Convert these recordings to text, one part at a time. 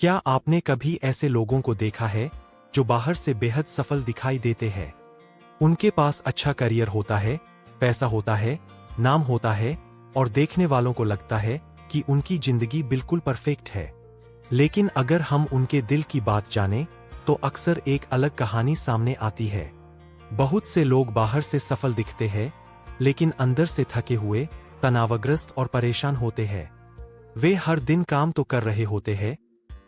क्या आपने कभी ऐसे लोगों को देखा है जो बाहर से बेहद सफल दिखाई देते हैं? उनके पास अच्छा करियर होता है, पैसा होता है, नाम होता है और देखने वालों को लगता है कि उनकी जिंदगी बिल्कुल परफेक्ट है। लेकिन अगर हम उनके दिल की बात जानें, तो अक्सर एक अलग कहानी सामने आती है। बहुत से लोग बाहर से सफल दिखते हैं, लेकिन अंदर से थके हुए, तनावग्रस्त और परेशान होते हैं। वे हर दिन काम तो कर रहे होते हैं,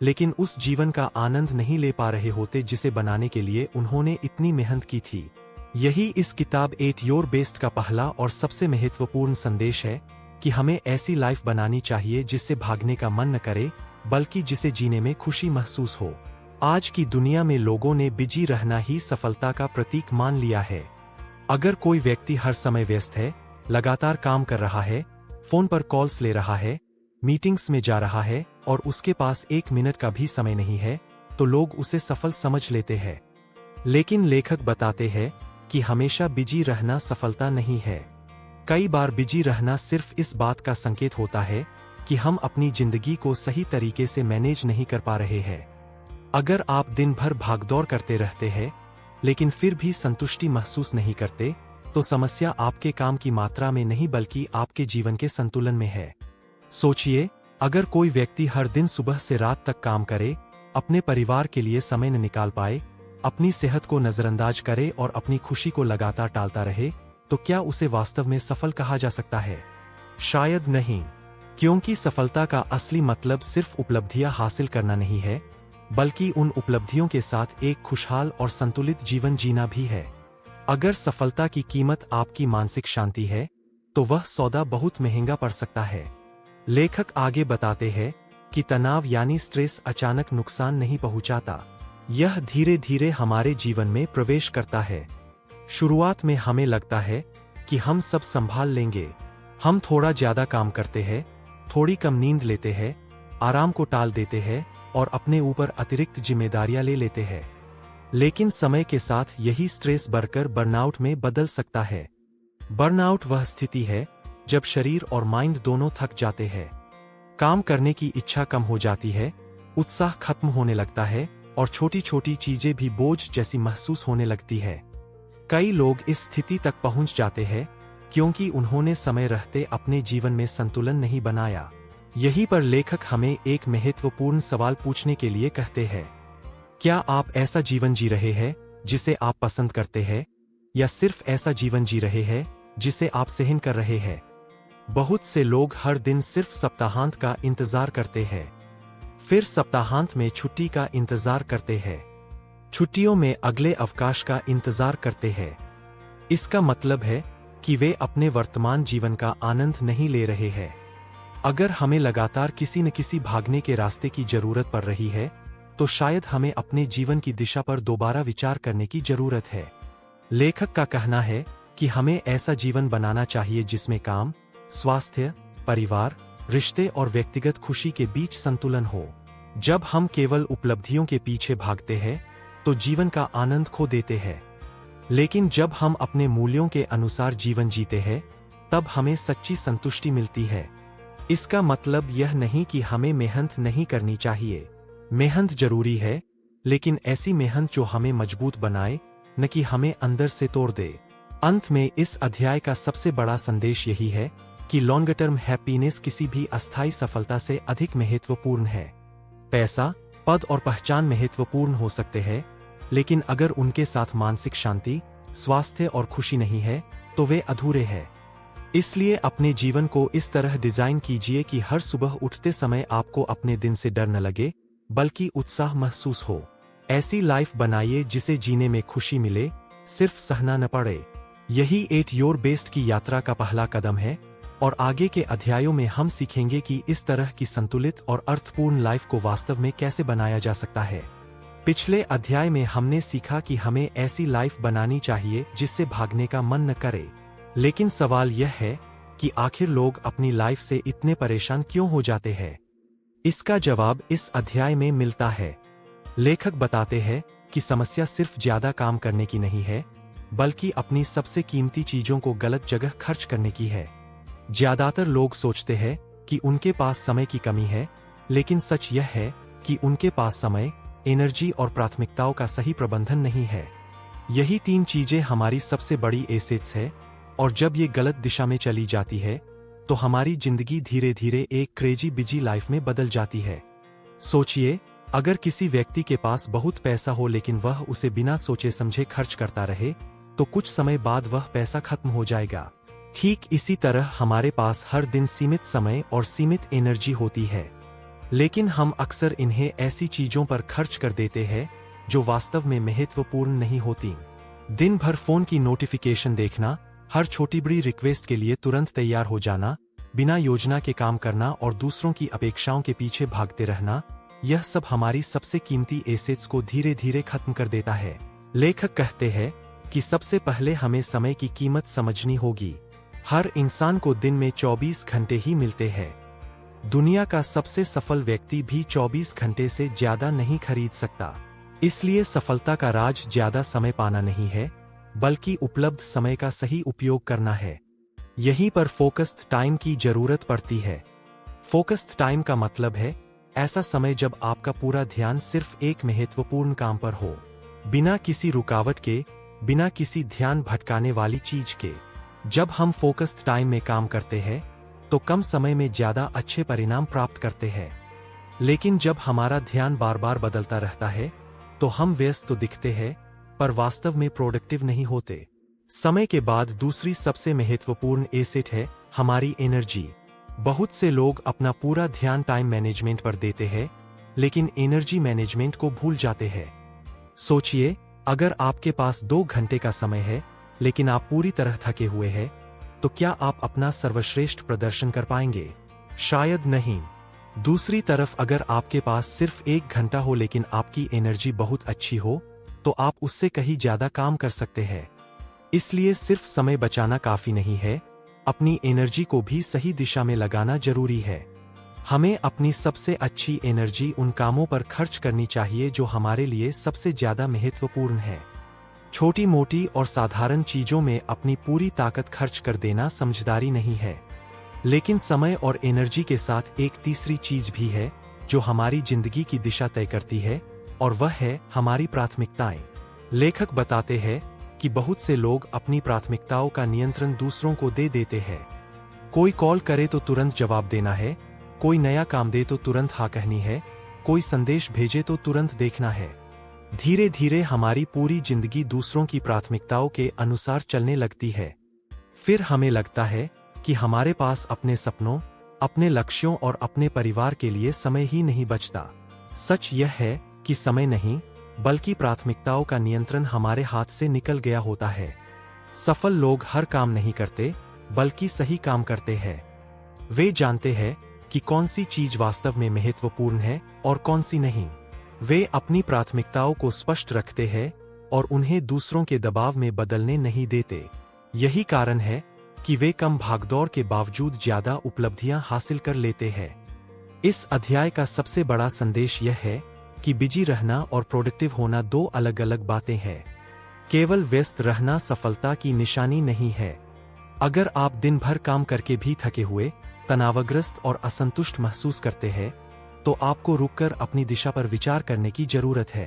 लेकिन उस जीवन का आनंद नहीं ले पा रहे होते जिसे बनाने के लिए उन्होंने इतनी मेहनत की थी। यही इस किताब एट योर बेस्ट का पहला और सबसे महत्वपूर्ण संदेश है कि हमें ऐसी लाइफ बनानी चाहिए जिससे भागने का मन न करे, बल्कि जिसे जीने में खुशी महसूस हो। आज की दुनिया में लोगों ने बिजी रहना ही सफलता का प्रतीक मान लिया है। अगर कोई व्यक्ति हर समय व्यस्त है, लगातार काम कर रहा है, फोन पर कॉल्स ले रहा है, मीटिंग्स में जा रहा है और उसके पास 1 मिनट का भी समय नहीं है, तो लोग उसे सफल समझ लेते हैं। लेकिन लेखक बताते हैं कि हमेशा बिजी रहना सफलता नहीं है। कई बार बिजी रहना सिर्फ इस बात का संकेत होता है कि हम अपनी जिंदगी को सही तरीके से मैनेज नहीं कर पा रहे हैं। अगर आप दिन भर भागदौड़ करते रहते हैं, लेकिन फिर भी संतुष्टि महसूस नहीं करते, तो समस्या आपके काम की मात्रा में नहीं बल्कि आपके जीवन के संतुलन में है। सोचिए, अगर कोई व्यक्ति हर दिन सुबह से रात तक काम करे, अपने परिवार के लिए समय न निकाल पाए, अपनी सेहत को नजरअंदाज करे और अपनी खुशी को लगातार टालता रहे, तो क्या उसे वास्तव में सफल कहा जा सकता है? शायद नहीं, क्योंकि सफलता का असली मतलब सिर्फ उपलब्धियां हासिल करना नहीं है, बल्कि उन उपलब्धियों के साथ एक खुशहाल और संतुलित जीवन जीना भी है। अगर सफलता की कीमत आपकी मानसिक शांति है, तो वह सौदा बहुत महंगा पड़ सकता है। लेखक आगे बताते हैं कि तनाव यानी स्ट्रेस अचानक नुकसान नहीं पहुंचाता। यह धीरे धीरे हमारे जीवन में प्रवेश करता है। शुरुआत में हमें लगता है कि हम सब संभाल लेंगे। हम थोड़ा ज्यादा काम करते हैं, थोड़ी कम नींद लेते हैं, आराम को टाल देते हैं और अपने ऊपर अतिरिक्त जिम्मेदारियां ले लेते हैं। लेकिन समय के साथ यही स्ट्रेस बढ़कर बर्नआउट में बदल सकता है। बर्नआउट वह स्थिति है जब शरीर और माइंड दोनों थक जाते हैं। काम करने की इच्छा कम हो जाती है, उत्साह खत्म होने लगता है और छोटी छोटी चीजें भी बोझ जैसी महसूस होने लगती है। कई लोग इस स्थिति तक पहुंच जाते हैं क्योंकि उन्होंने समय रहते अपने जीवन में संतुलन नहीं बनाया। यहीं पर लेखक हमें एक महत्वपूर्ण सवाल पूछने के लिए कहते हैं। क्या आप ऐसा जीवन जी रहे हैं जिसे आप पसंद करते हैं, या सिर्फ ऐसा जीवन जी रहे हैं जिसे आप सहन कर रहे हैं? बहुत से लोग हर दिन सिर्फ सप्ताहांत का इंतजार करते हैं, फिर सप्ताहांत में छुट्टी का इंतजार करते हैं, छुट्टियों में अगले अवकाश का इंतजार करते हैं। इसका मतलब है कि वे अपने वर्तमान जीवन का आनंद नहीं ले रहे हैं। अगर हमें लगातार किसी न किसी भागने के रास्ते की जरूरत पड़ रही है, तो शायद हमें अपने जीवन की दिशा पर दोबारा विचार करने की जरूरत है। लेखक का कहना है कि हमें ऐसा जीवन बनाना चाहिए जिसमें काम, स्वास्थ्य, परिवार, रिश्ते और व्यक्तिगत खुशी के बीच संतुलन हो। जब हम केवल उपलब्धियों के पीछे भागते हैं, तो जीवन का आनंद खो देते हैं। लेकिन जब हम अपने मूल्यों के अनुसार जीवन जीते हैं, तब हमें सच्ची संतुष्टि मिलती है। इसका मतलब यह नहीं कि हमें मेहनत नहीं करनी चाहिए। मेहनत जरूरी है, लेकिन ऐसी मेहनत जो हमें मजबूत बनाए, न कि हमें अंदर से तोड़ दे। अंत में इस अध्याय का सबसे बड़ा संदेश यही है कि लॉन्ग टर्म हैप्पीनेस किसी भी अस्थायी सफलता से अधिक महत्वपूर्ण है। पैसा, पद और पहचान महत्वपूर्ण हो सकते हैं, लेकिन अगर उनके साथ मानसिक शांति, स्वास्थ्य और खुशी नहीं है, तो वे अधूरे हैं। इसलिए अपने जीवन को इस तरह डिजाइन कीजिए कि हर सुबह उठते समय आपको अपने दिन से डर न लगे, बल्कि उत्साह महसूस हो। ऐसी लाइफ बनाइए जिसे जीने में खुशी मिले, सिर्फ सहना न पड़े। यही एट योर बेस्ट की यात्रा का पहला कदम है, और आगे के अध्यायों में हम सीखेंगे कि इस तरह की संतुलित और अर्थपूर्ण लाइफ को वास्तव में कैसे बनाया जा सकता है। पिछले अध्याय में हमने सीखा कि हमें ऐसी लाइफ बनानी चाहिए जिससे भागने का मन न करे। लेकिन सवाल यह है कि आखिर लोग अपनी लाइफ से इतने परेशान क्यों हो जाते हैं? इसका जवाब इस अध्याय में मिलता है। लेखक बताते हैं कि समस्या सिर्फ ज्यादा काम करने की नहीं है, बल्कि अपनी सबसे कीमती चीजों को गलत जगह खर्च करने की है। ज्यादातर लोग सोचते हैं कि उनके पास समय की कमी है, लेकिन सच यह है कि उनके पास समय, एनर्जी और प्राथमिकताओं का सही प्रबंधन नहीं है। यही 3 चीजें हमारी सबसे बड़ी एसेट्स है, और जब ये गलत दिशा में चली जाती है तो हमारी जिंदगी धीरे धीरे एक क्रेजी बिजी लाइफ में बदल जाती है। सोचिए, अगर किसी व्यक्ति के पास बहुत पैसा हो लेकिन वह उसे बिना सोचे समझे खर्च करता रहे, तो कुछ समय बाद वह पैसा खत्म हो जाएगा। ठीक इसी तरह हमारे पास हर दिन सीमित समय और सीमित एनर्जी होती है, लेकिन हम अक्सर इन्हें ऐसी चीजों पर खर्च कर देते हैं जो वास्तव में महत्वपूर्ण नहीं होती। दिन भर फोन की नोटिफिकेशन देखना, हर छोटी बड़ी रिक्वेस्ट के लिए तुरंत तैयार हो जाना, बिना योजना के काम करना और दूसरों की अपेक्षाओं के पीछे भागते रहना, यह सब हमारी सबसे कीमती एसेट्स को धीरे धीरे खत्म कर देता है। लेखक कहते हैं कि सबसे पहले हमें समय की कीमत समझनी होगी। हर इंसान को दिन में 24 घंटे ही मिलते हैं। दुनिया का सबसे सफल व्यक्ति भी 24 घंटे से ज्यादा नहीं खरीद सकता। इसलिए सफलता का राज ज्यादा समय पाना नहीं है, बल्कि उपलब्ध समय का सही उपयोग करना है। यहीं पर फोकस्ड टाइम की जरूरत पड़ती है। फोकस्ड टाइम का मतलब है ऐसा समय जब आपका पूरा ध्यान सिर्फ एक महत्वपूर्ण काम पर हो, बिना किसी रुकावट के, बिना किसी ध्यान भटकाने वाली चीज के। जब हम फोकस्ड टाइम में काम करते हैं तो कम समय में ज्यादा अच्छे परिणाम प्राप्त करते हैं। लेकिन जब हमारा ध्यान बार बार बदलता रहता है तो हम व्यस्त तो दिखते हैं, पर वास्तव में प्रोडक्टिव नहीं होते। समय के बाद दूसरी सबसे महत्वपूर्ण एसेट है हमारी एनर्जी। बहुत से लोग अपना पूरा ध्यान टाइम मैनेजमेंट पर देते हैं, लेकिन एनर्जी मैनेजमेंट को भूल जाते हैं। सोचिए, अगर आपके पास 2 घंटे का समय है लेकिन आप पूरी तरह थके हुए हैं, तो क्या आप अपना सर्वश्रेष्ठ प्रदर्शन कर पाएंगे? शायद नहीं। दूसरी तरफ अगर आपके पास सिर्फ 1 घंटा हो लेकिन आपकी एनर्जी बहुत अच्छी हो, तो आप उससे कहीं ज्यादा काम कर सकते हैं। इसलिए सिर्फ समय बचाना काफी नहीं है, अपनी एनर्जी को भी सही दिशा में लगाना जरूरी है। हमें अपनी सबसे अच्छी एनर्जी उन कामों पर खर्च करनी चाहिए जो हमारे लिए सबसे ज्यादा महत्वपूर्ण है। छोटी मोटी और साधारण चीजों में अपनी पूरी ताकत खर्च कर देना समझदारी नहीं है। लेकिन समय और एनर्जी के साथ एक तीसरी चीज भी है जो हमारी जिंदगी की दिशा तय करती है, और वह है हमारी प्राथमिकताएं। लेखक बताते हैं कि बहुत से लोग अपनी प्राथमिकताओं का नियंत्रण दूसरों को दे देते हैं। कोई कॉल करे तो तुरंत जवाब देना है, कोई नया काम दे तो तुरंत हाँ कहनी है, कोई संदेश भेजे तो तुरंत देखना है। धीरे धीरे हमारी पूरी जिंदगी दूसरों की प्राथमिकताओं के अनुसार चलने लगती है। फिर हमें लगता है कि हमारे पास अपने सपनों, अपने लक्ष्यों और अपने परिवार के लिए समय ही नहीं बचता। सच यह है कि समय नहीं, बल्कि प्राथमिकताओं का नियंत्रण हमारे हाथ से निकल गया होता है। सफल लोग हर काम नहीं करते, बल्कि सही काम करते हैं। वे जानते हैं कि कौन सी चीज वास्तव में महत्वपूर्ण है और कौन सी नहीं। वे अपनी प्राथमिकताओं को स्पष्ट रखते हैं और उन्हें दूसरों के दबाव में बदलने नहीं देते। यही कारण है कि वे कम भागदौड़ के बावजूद ज्यादा उपलब्धियां हासिल कर लेते हैं। इस अध्याय का सबसे बड़ा संदेश यह है कि बिजी रहना और प्रोडक्टिव होना 2 अलग अलग बातें हैं। केवल व्यस्त रहना सफलता की निशानी नहीं है। अगर आप दिन भर काम करके भी थके हुए, तनावग्रस्त और असंतुष्ट महसूस करते हैं, तो आपको रुककर अपनी दिशा पर विचार करने की जरूरत है।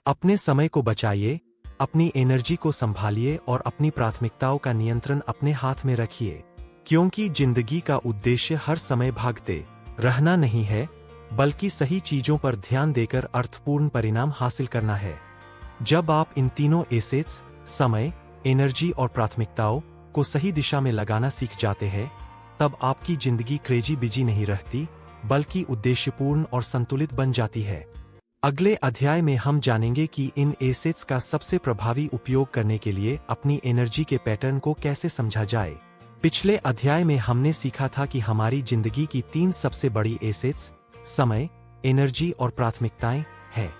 अपने समय को बचाइए, अपनी एनर्जी को संभालिए और अपनी प्राथमिकताओं का नियंत्रण अपने हाथ में रखिए। क्योंकि जिंदगी का उद्देश्य हर समय भागते रहना नहीं है, बल्कि सही चीजों पर ध्यान देकर अर्थपूर्ण परिणाम हासिल करना है। जब आप इन तीनों एसेट्स, समय, एनर्जी और प्राथमिकताओं को सही दिशा में लगाना सीख जाते हैं, तब आपकी जिंदगी क्रेजी बिजी नहीं रहती, बल्कि उद्देश्यपूर्ण और संतुलित बन जाती है। अगले अध्याय में हम जानेंगे कि इन एसेट्स का सबसे प्रभावी उपयोग करने के लिए अपनी एनर्जी के पैटर्न को कैसे समझा जाए। पिछले अध्याय में हमने सीखा था कि हमारी जिंदगी की 3 सबसे बड़ी एसेट्स समय, एनर्जी और प्राथमिकताएं हैं।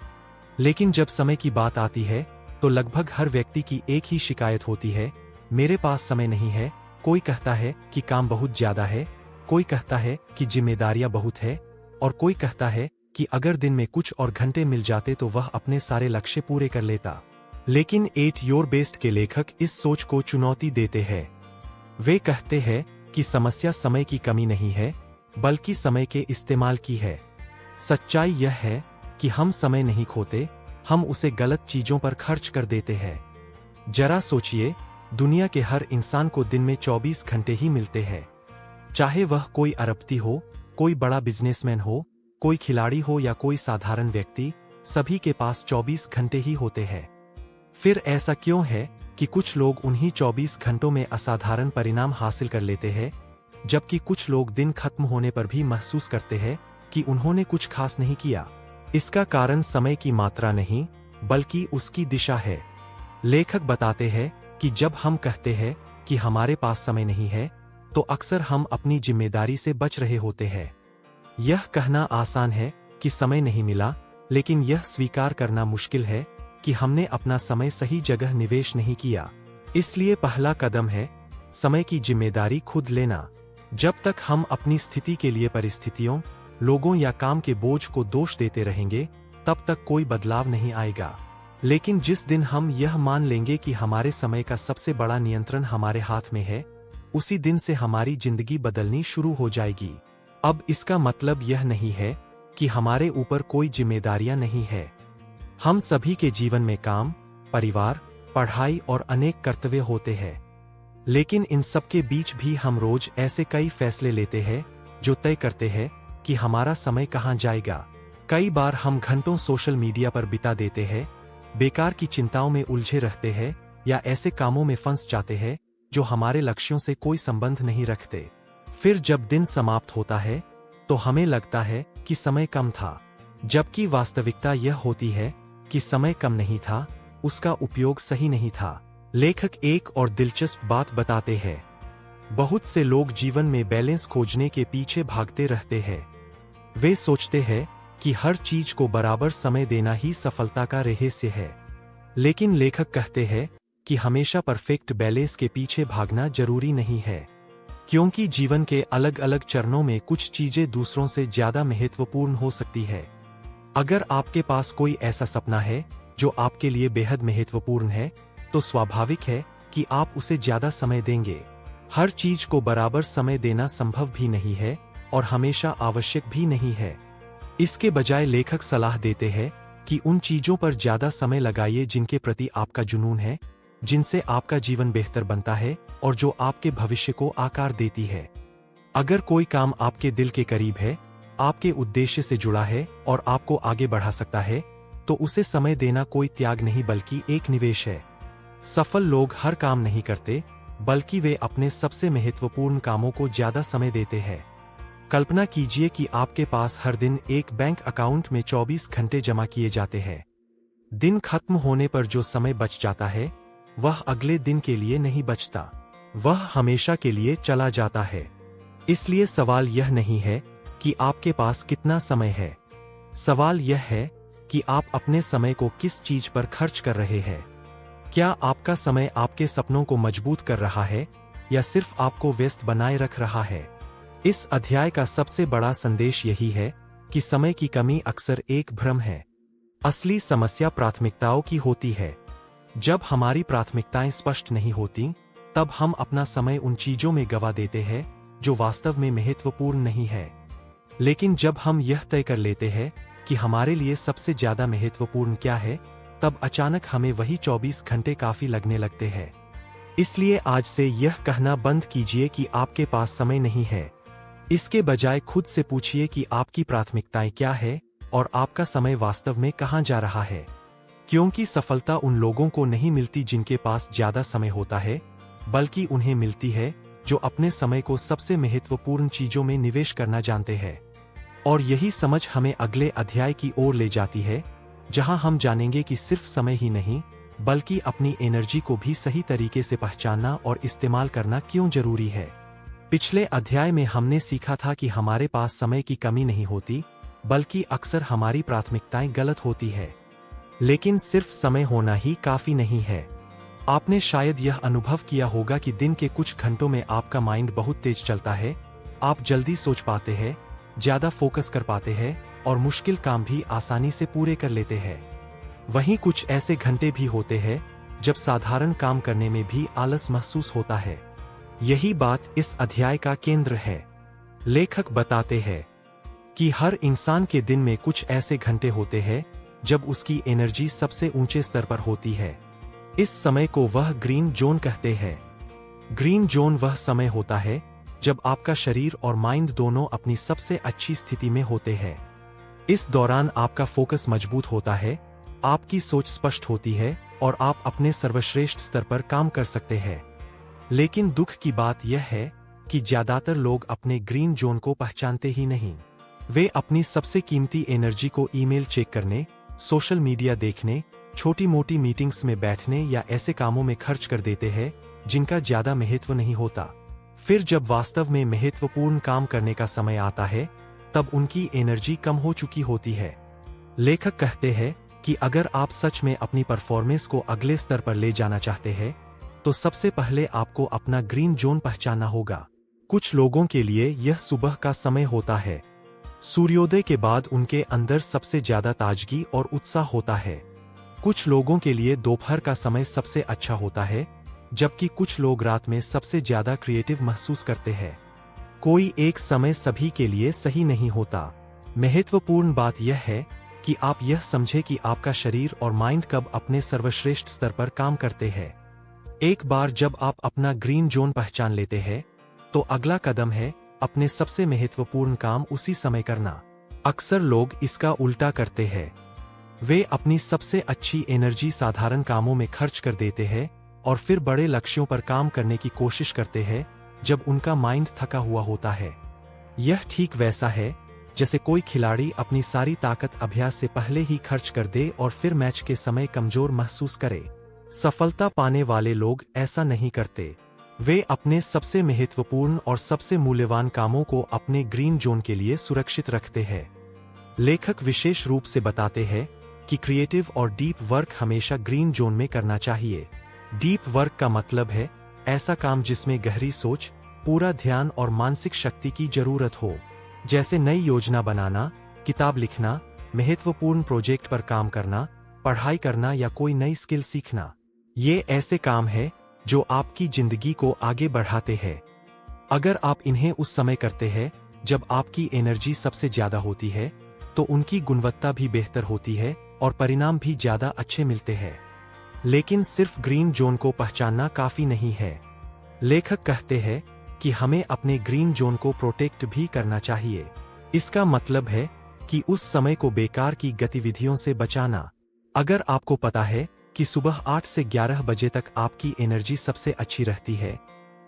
लेकिन जब समय की बात आती है तो लगभग हर व्यक्ति की एक ही शिकायत होती है, मेरे पास समय नहीं है। कोई कहता है कि काम बहुत ज्यादा है, कोई कहता है कि जिम्मेदारियां बहुत है, और कोई कहता है कि अगर दिन में कुछ और घंटे मिल जाते तो वह अपने सारे लक्ष्य पूरे कर लेता। लेकिन एट योर बेस्ट के लेखक इस सोच को चुनौती देते हैं। वे कहते हैं कि समस्या समय की कमी नहीं है, बल्कि समय के इस्तेमाल की है। सच्चाई यह है कि हम समय नहीं खोते, हम उसे गलत चीजों पर खर्च कर देते हैं। जरा सोचिए, दुनिया के हर इंसान को दिन में 24 घंटे ही मिलते हैं। चाहे वह कोई अरबपति हो, कोई बड़ा बिजनेसमैन हो, कोई खिलाड़ी हो या कोई साधारण व्यक्ति, सभी के पास 24 घंटे ही होते हैं। फिर ऐसा क्यों है कि कुछ लोग उन्हीं 24 घंटों में असाधारण परिणाम हासिल कर लेते हैं, जबकि कुछ लोग दिन खत्म होने पर भी महसूस करते हैं कि उन्होंने कुछ खास नहीं किया? इसका कारण समय की मात्रा नहीं, बल्कि उसकी दिशा है। लेखक बताते हैं कि जब हम कहते हैं कि हमारे पास समय नहीं है, तो अक्सर हम अपनी जिम्मेदारी से बच रहे होते हैं। यह कहना आसान है कि समय नहीं मिला, लेकिन यह स्वीकार करना मुश्किल है कि हमने अपना समय सही जगह निवेश नहीं किया। इसलिए पहला कदम है समय की जिम्मेदारी खुद लेना। जब तक हम अपनी स्थिति के लिए परिस्थितियों, लोगों या काम के बोझ को दोष देते रहेंगे, तब तक कोई बदलाव नहीं आएगा। लेकिन जिस दिन हम यह मान लेंगे कि हमारे समय का सबसे बड़ा नियंत्रण हमारे हाथ में है, उसी दिन से हमारी जिंदगी बदलनी शुरू हो जाएगी। अब इसका मतलब यह नहीं है कि हमारे ऊपर कोई जिम्मेदारियां नहीं है। हम सभी के जीवन में काम, परिवार, पढ़ाई और अनेक कर्तव्य होते हैं। लेकिन इन सब के बीच भी हम रोज ऐसे कई फैसले लेते हैं जो तय करते हैं कि हमारा समय कहाँ जाएगा। कई बार हम घंटों सोशल मीडिया पर बिता देते हैं, बेकार की चिंताओं में उलझे रहते हैं या ऐसे कामों में फंस जाते हैं जो हमारे लक्ष्यों से कोई संबंध नहीं रखते। फिर जब दिन समाप्त होता है तो हमें लगता है कि समय कम था, जबकि वास्तविकता यह होती है कि समय कम नहीं था, उसका उपयोग सही नहीं था। लेखक एक और दिलचस्प बात बताते हैं। बहुत से लोग जीवन में बैलेंस खोजने के पीछे भागते रहते हैं। वे सोचते हैं कि हर चीज को बराबर समय देना ही सफलता का रहस्य है। लेकिन लेखक कहते हैं कि हमेशा परफेक्ट बैलेंस के पीछे भागना जरूरी नहीं है, क्योंकि जीवन के अलग अलग चरणों में कुछ चीजें दूसरों से ज्यादा महत्वपूर्ण हो सकती है। अगर आपके पास कोई ऐसा सपना है जो आपके लिए बेहद महत्वपूर्ण है, तो स्वाभाविक है कि आप उसे ज्यादा समय देंगे। हर चीज को बराबर समय देना संभव भी नहीं है और हमेशा आवश्यक भी नहीं है। इसके बजाय लेखक सलाह देते हैं कि उन चीजों पर ज्यादा समय लगाइए जिनके प्रति आपका जुनून है, जिनसे आपका जीवन बेहतर बनता है और जो आपके भविष्य को आकार देती है। अगर कोई काम आपके दिल के करीब है, आपके उद्देश्य से जुड़ा है और आपको आगे बढ़ा सकता है, तो उसे समय देना कोई त्याग नहीं बल्कि एक निवेश है। सफल लोग हर काम नहीं करते, बल्कि वे अपने सबसे महत्वपूर्ण कामों को ज्यादा समय देते हैं। कल्पना कीजिए कि आपके पास हर दिन एक बैंक अकाउंट में 24 घंटे जमा किए जाते हैं। दिन खत्म होने पर जो समय बच जाता है, वह अगले दिन के लिए नहीं बचता, वह हमेशा के लिए चला जाता है। इसलिए सवाल यह नहीं है कि आपके पास कितना समय है, सवाल यह है कि आप अपने समय को किस चीज पर खर्च कर रहे हैं। क्या आपका समय आपके सपनों को मजबूत कर रहा है या सिर्फ आपको व्यस्त बनाए रख रहा है? इस अध्याय का सबसे बड़ा संदेश यही है कि समय की कमी अक्सर एक भ्रम है। असली समस्या प्राथमिकताओं की होती है। जब हमारी प्राथमिकताएं स्पष्ट नहीं होती, तब हम अपना समय उन चीजों में गवा देते हैं जो वास्तव में महत्वपूर्ण नहीं है। लेकिन जब हम यह तय कर लेते हैं कि हमारे लिए सबसे ज्यादा महत्वपूर्ण क्या है, तब अचानक हमें वही 24 घंटे काफी लगने लगते हैं। इसलिए आज से यह कहना बंद कीजिए कि आपके पास समय नहीं है। इसके बजाय खुद से पूछिए कि आपकी प्राथमिकताएं क्या है और आपका समय वास्तव में कहां जा रहा है। क्योंकि सफलता उन लोगों को नहीं मिलती जिनके पास ज्यादा समय होता है, बल्कि उन्हें मिलती है जो अपने समय को सबसे महत्वपूर्ण चीजों में निवेश करना जानते हैं। और यही समझ हमें अगले अध्याय की ओर ले जाती है, जहां हम जानेंगे कि सिर्फ समय ही नहीं, बल्कि अपनी एनर्जी को भी सही तरीके से पहचानना और इस्तेमाल करना क्यों जरूरी है। पिछले अध्याय में हमने सीखा था कि हमारे पास समय की कमी नहीं होती, बल्कि अक्सर हमारी प्राथमिकताएं गलत होती है। लेकिन सिर्फ समय होना ही काफी नहीं है। आपने शायद यह अनुभव किया होगा कि दिन के कुछ घंटों में आपका माइंड बहुत तेज चलता है, आप जल्दी सोच पाते हैं, ज्यादा फोकस कर पाते हैं और मुश्किल काम भी आसानी से पूरे कर लेते हैं। वहीं कुछ ऐसे घंटे भी होते हैं जब साधारण काम करने में भी आलस महसूस होता है। यही बात इस अध्याय का केंद्र है। लेखक बताते हैं कि हर इंसान के दिन में कुछ ऐसे घंटे होते हैं जब उसकी एनर्जी सबसे ऊंचे स्तर पर होती है। इस समय को वह ग्रीन जोन कहते हैं। ग्रीन जोन वह समय होता है जब आपका शरीर और माइंड दोनों अपनी सबसे अच्छी स्थिति में होते हैं। इस दौरान आपका फोकस मजबूत होता है, आपकी सोच स्पष्ट होती है और आप अपने सर्वश्रेष्ठ स्तर पर काम कर सकते हैं। लेकिन दुख की बात यह है कि ज्यादातर लोग अपने ग्रीन जोन को पहचानते ही नहीं। वे अपनी सबसे कीमती एनर्जी को ईमेल चेक करने, सोशल मीडिया देखने, छोटी मोटी मीटिंग्स में बैठने या ऐसे कामों में खर्च कर देते हैं जिनका ज्यादा महत्व नहीं होता। फिर जब वास्तव में महत्वपूर्ण काम करने का समय आता है तब उनकी एनर्जी कम हो चुकी होती है। लेखक कहते हैं कि अगर आप सच में अपनी परफॉर्मेंस को अगले स्तर पर ले जाना चाहते हैं तो सबसे पहले आपको अपना ग्रीन जोन पहचानना होगा। कुछ लोगों के लिए यह सुबह का समय होता है। सूर्योदय के बाद उनके अंदर सबसे ज्यादा ताजगी और उत्साह होता है। कुछ लोगों के लिए दोपहर का समय सबसे अच्छा होता है, जबकि कुछ लोग रात में सबसे ज्यादा क्रिएटिव महसूस करते हैं। कोई एक समय सभी के लिए सही नहीं होता। महत्वपूर्ण बात यह है कि आप यह समझें कि आपका शरीर और माइंड कब अपने सर्वश्रेष्ठ स्तर पर काम करते हैं। एक बार जब आप अपना ग्रीन जोन पहचान लेते हैं तो अगला कदम है अपने सबसे महत्वपूर्ण काम उसी समय करना। अक्सर लोग इसका उल्टा करते हैं। वे अपनी सबसे अच्छी एनर्जी साधारण कामों में खर्च कर देते हैं और फिर बड़े लक्ष्यों पर काम करने की कोशिश करते हैं जब उनका माइंड थका हुआ होता है। यह ठीक वैसा है जैसे कोई खिलाड़ी अपनी सारी ताकत अभ्यास से पहले ही खर्च कर दे और फिर मैच के समय कमजोर महसूस करे। सफलता पाने वाले लोग ऐसा नहीं करते। वे अपने सबसे महत्वपूर्ण और सबसे मूल्यवान कामों को अपने ग्रीन जोन के लिए सुरक्षित रखते हैं। लेखक विशेष रूप से बताते हैं कि क्रिएटिव और डीप वर्क हमेशा ग्रीन जोन में करना चाहिए। डीप वर्क का मतलब है ऐसा काम जिसमें गहरी सोच, पूरा ध्यान और मानसिक शक्ति की जरूरत हो, जैसे नई योजना बनाना, किताब लिखना, महत्वपूर्ण प्रोजेक्ट पर काम करना, पढ़ाई करना या कोई नई स्किल सीखना। ये ऐसे काम हैं जो आपकी जिंदगी को आगे बढ़ाते हैं। अगर आप इन्हें उस समय करते हैं जब आपकी एनर्जी सबसे ज्यादा होती है तो उनकी गुणवत्ता भी बेहतर होती है और परिणाम भी ज्यादा अच्छे मिलते हैं। लेकिन सिर्फ ग्रीन जोन को पहचानना काफी नहीं है। लेखक कहते हैं कि हमें अपने ग्रीन जोन को प्रोटेक्ट भी करना चाहिए। इसका मतलब है कि उस समय को बेकार की गतिविधियों से बचाना। अगर आपको पता है कि सुबह 8 से 11 बजे तक आपकी एनर्जी सबसे अच्छी रहती है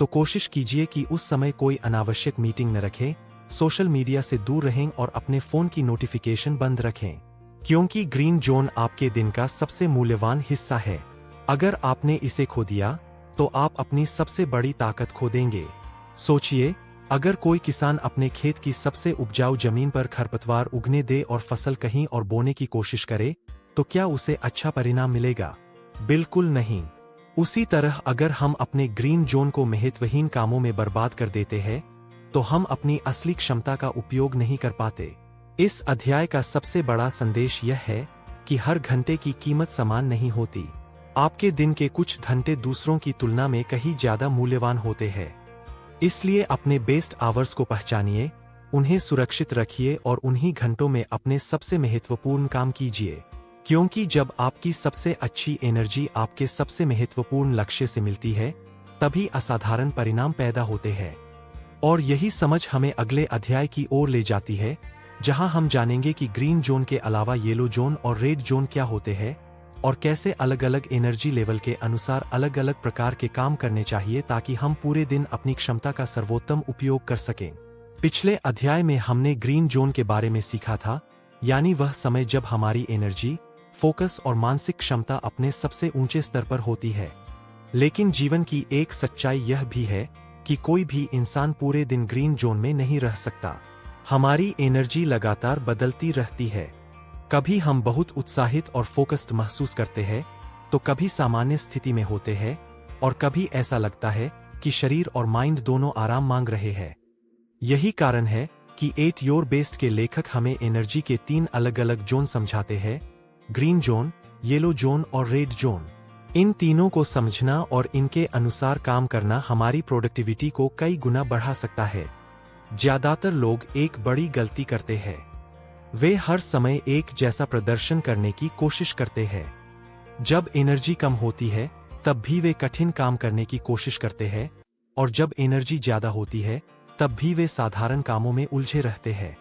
तो कोशिश कीजिए कि उस समय कोई अनावश्यक मीटिंग न रखें, सोशल मीडिया से दूर रहें और अपने फोन की नोटिफिकेशन बंद रखें, क्योंकि ग्रीन जोन आपके दिन का सबसे मूल्यवान हिस्सा है। अगर आपने इसे खो दिया तो आप अपनी सबसे बड़ी ताकत खो देंगे। सोचिए, अगर कोई किसान अपने खेत की सबसे उपजाऊ जमीन पर खरपतवार उगने दे और फसल कहीं और बोने की कोशिश करे तो क्या उसे अच्छा परिणाम मिलेगा? बिल्कुल नहीं। उसी तरह अगर हम अपने ग्रीन जोन को महत्वहीन कामों में बर्बाद कर देते हैं तो हम अपनी असली क्षमता का उपयोग नहीं कर पाते। इस अध्याय का सबसे बड़ा संदेश यह है कि हर घंटे की कीमत समान नहीं होती। आपके दिन के कुछ घंटे दूसरों की तुलना में कहीं ज्यादा मूल्यवान होते हैं। इसलिए अपने बेस्ट आवर्स को पहचानिए, उन्हें सुरक्षित रखिए और उन्हीं घंटों में अपने सबसे महत्वपूर्ण काम कीजिए, क्योंकि जब आपकी सबसे अच्छी एनर्जी आपके सबसे महत्वपूर्ण लक्ष्य से मिलती है तभी असाधारण परिणाम पैदा होते हैं। और यही समझ हमें अगले अध्याय की ओर ले जाती है, जहां हम जानेंगे कि ग्रीन जोन के अलावा येलो जोन और रेड जोन क्या होते हैं और कैसे अलग अलग एनर्जी लेवल के अनुसार अलग अलग प्रकार के काम करने चाहिए ताकि हम पूरे दिन अपनी क्षमता का सर्वोत्तम उपयोग कर सकें। पिछले अध्याय में हमने ग्रीन जोन के बारे में सीखा था, यानी वह समय जब हमारी एनर्जी, फोकस और मानसिक क्षमता अपने सबसे ऊंचे स्तर पर होती है। लेकिन जीवन की एक सच्चाई यह भी है कि कोई भी इंसान पूरे दिन ग्रीन जोन में नहीं रह सकता। हमारी एनर्जी लगातार बदलती रहती है। कभी हम बहुत उत्साहित और फोकस्ड महसूस करते हैं तो कभी सामान्य स्थिति में होते हैं और कभी ऐसा लगता है कि शरीर और माइंड दोनों आराम मांग रहे हैं। यही कारण है कि एट योर बेस्ट के लेखक हमें एनर्जी के 3 अलग अलग जोन समझाते हैं: ग्रीन जोन, येलो जोन और रेड जोन। इन तीनों को समझना और इनके अनुसार काम करना हमारी प्रोडक्टिविटी को कई गुना बढ़ा सकता है। ज्यादातर लोग एक बड़ी गलती करते हैं। वे हर समय एक जैसा प्रदर्शन करने की कोशिश करते हैं। जब एनर्जी कम होती है तब भी वे कठिन काम करने की कोशिश करते हैं, और जब एनर्जी ज्यादा होती है तब भी वे साधारण कामों में उलझे रहते हैं।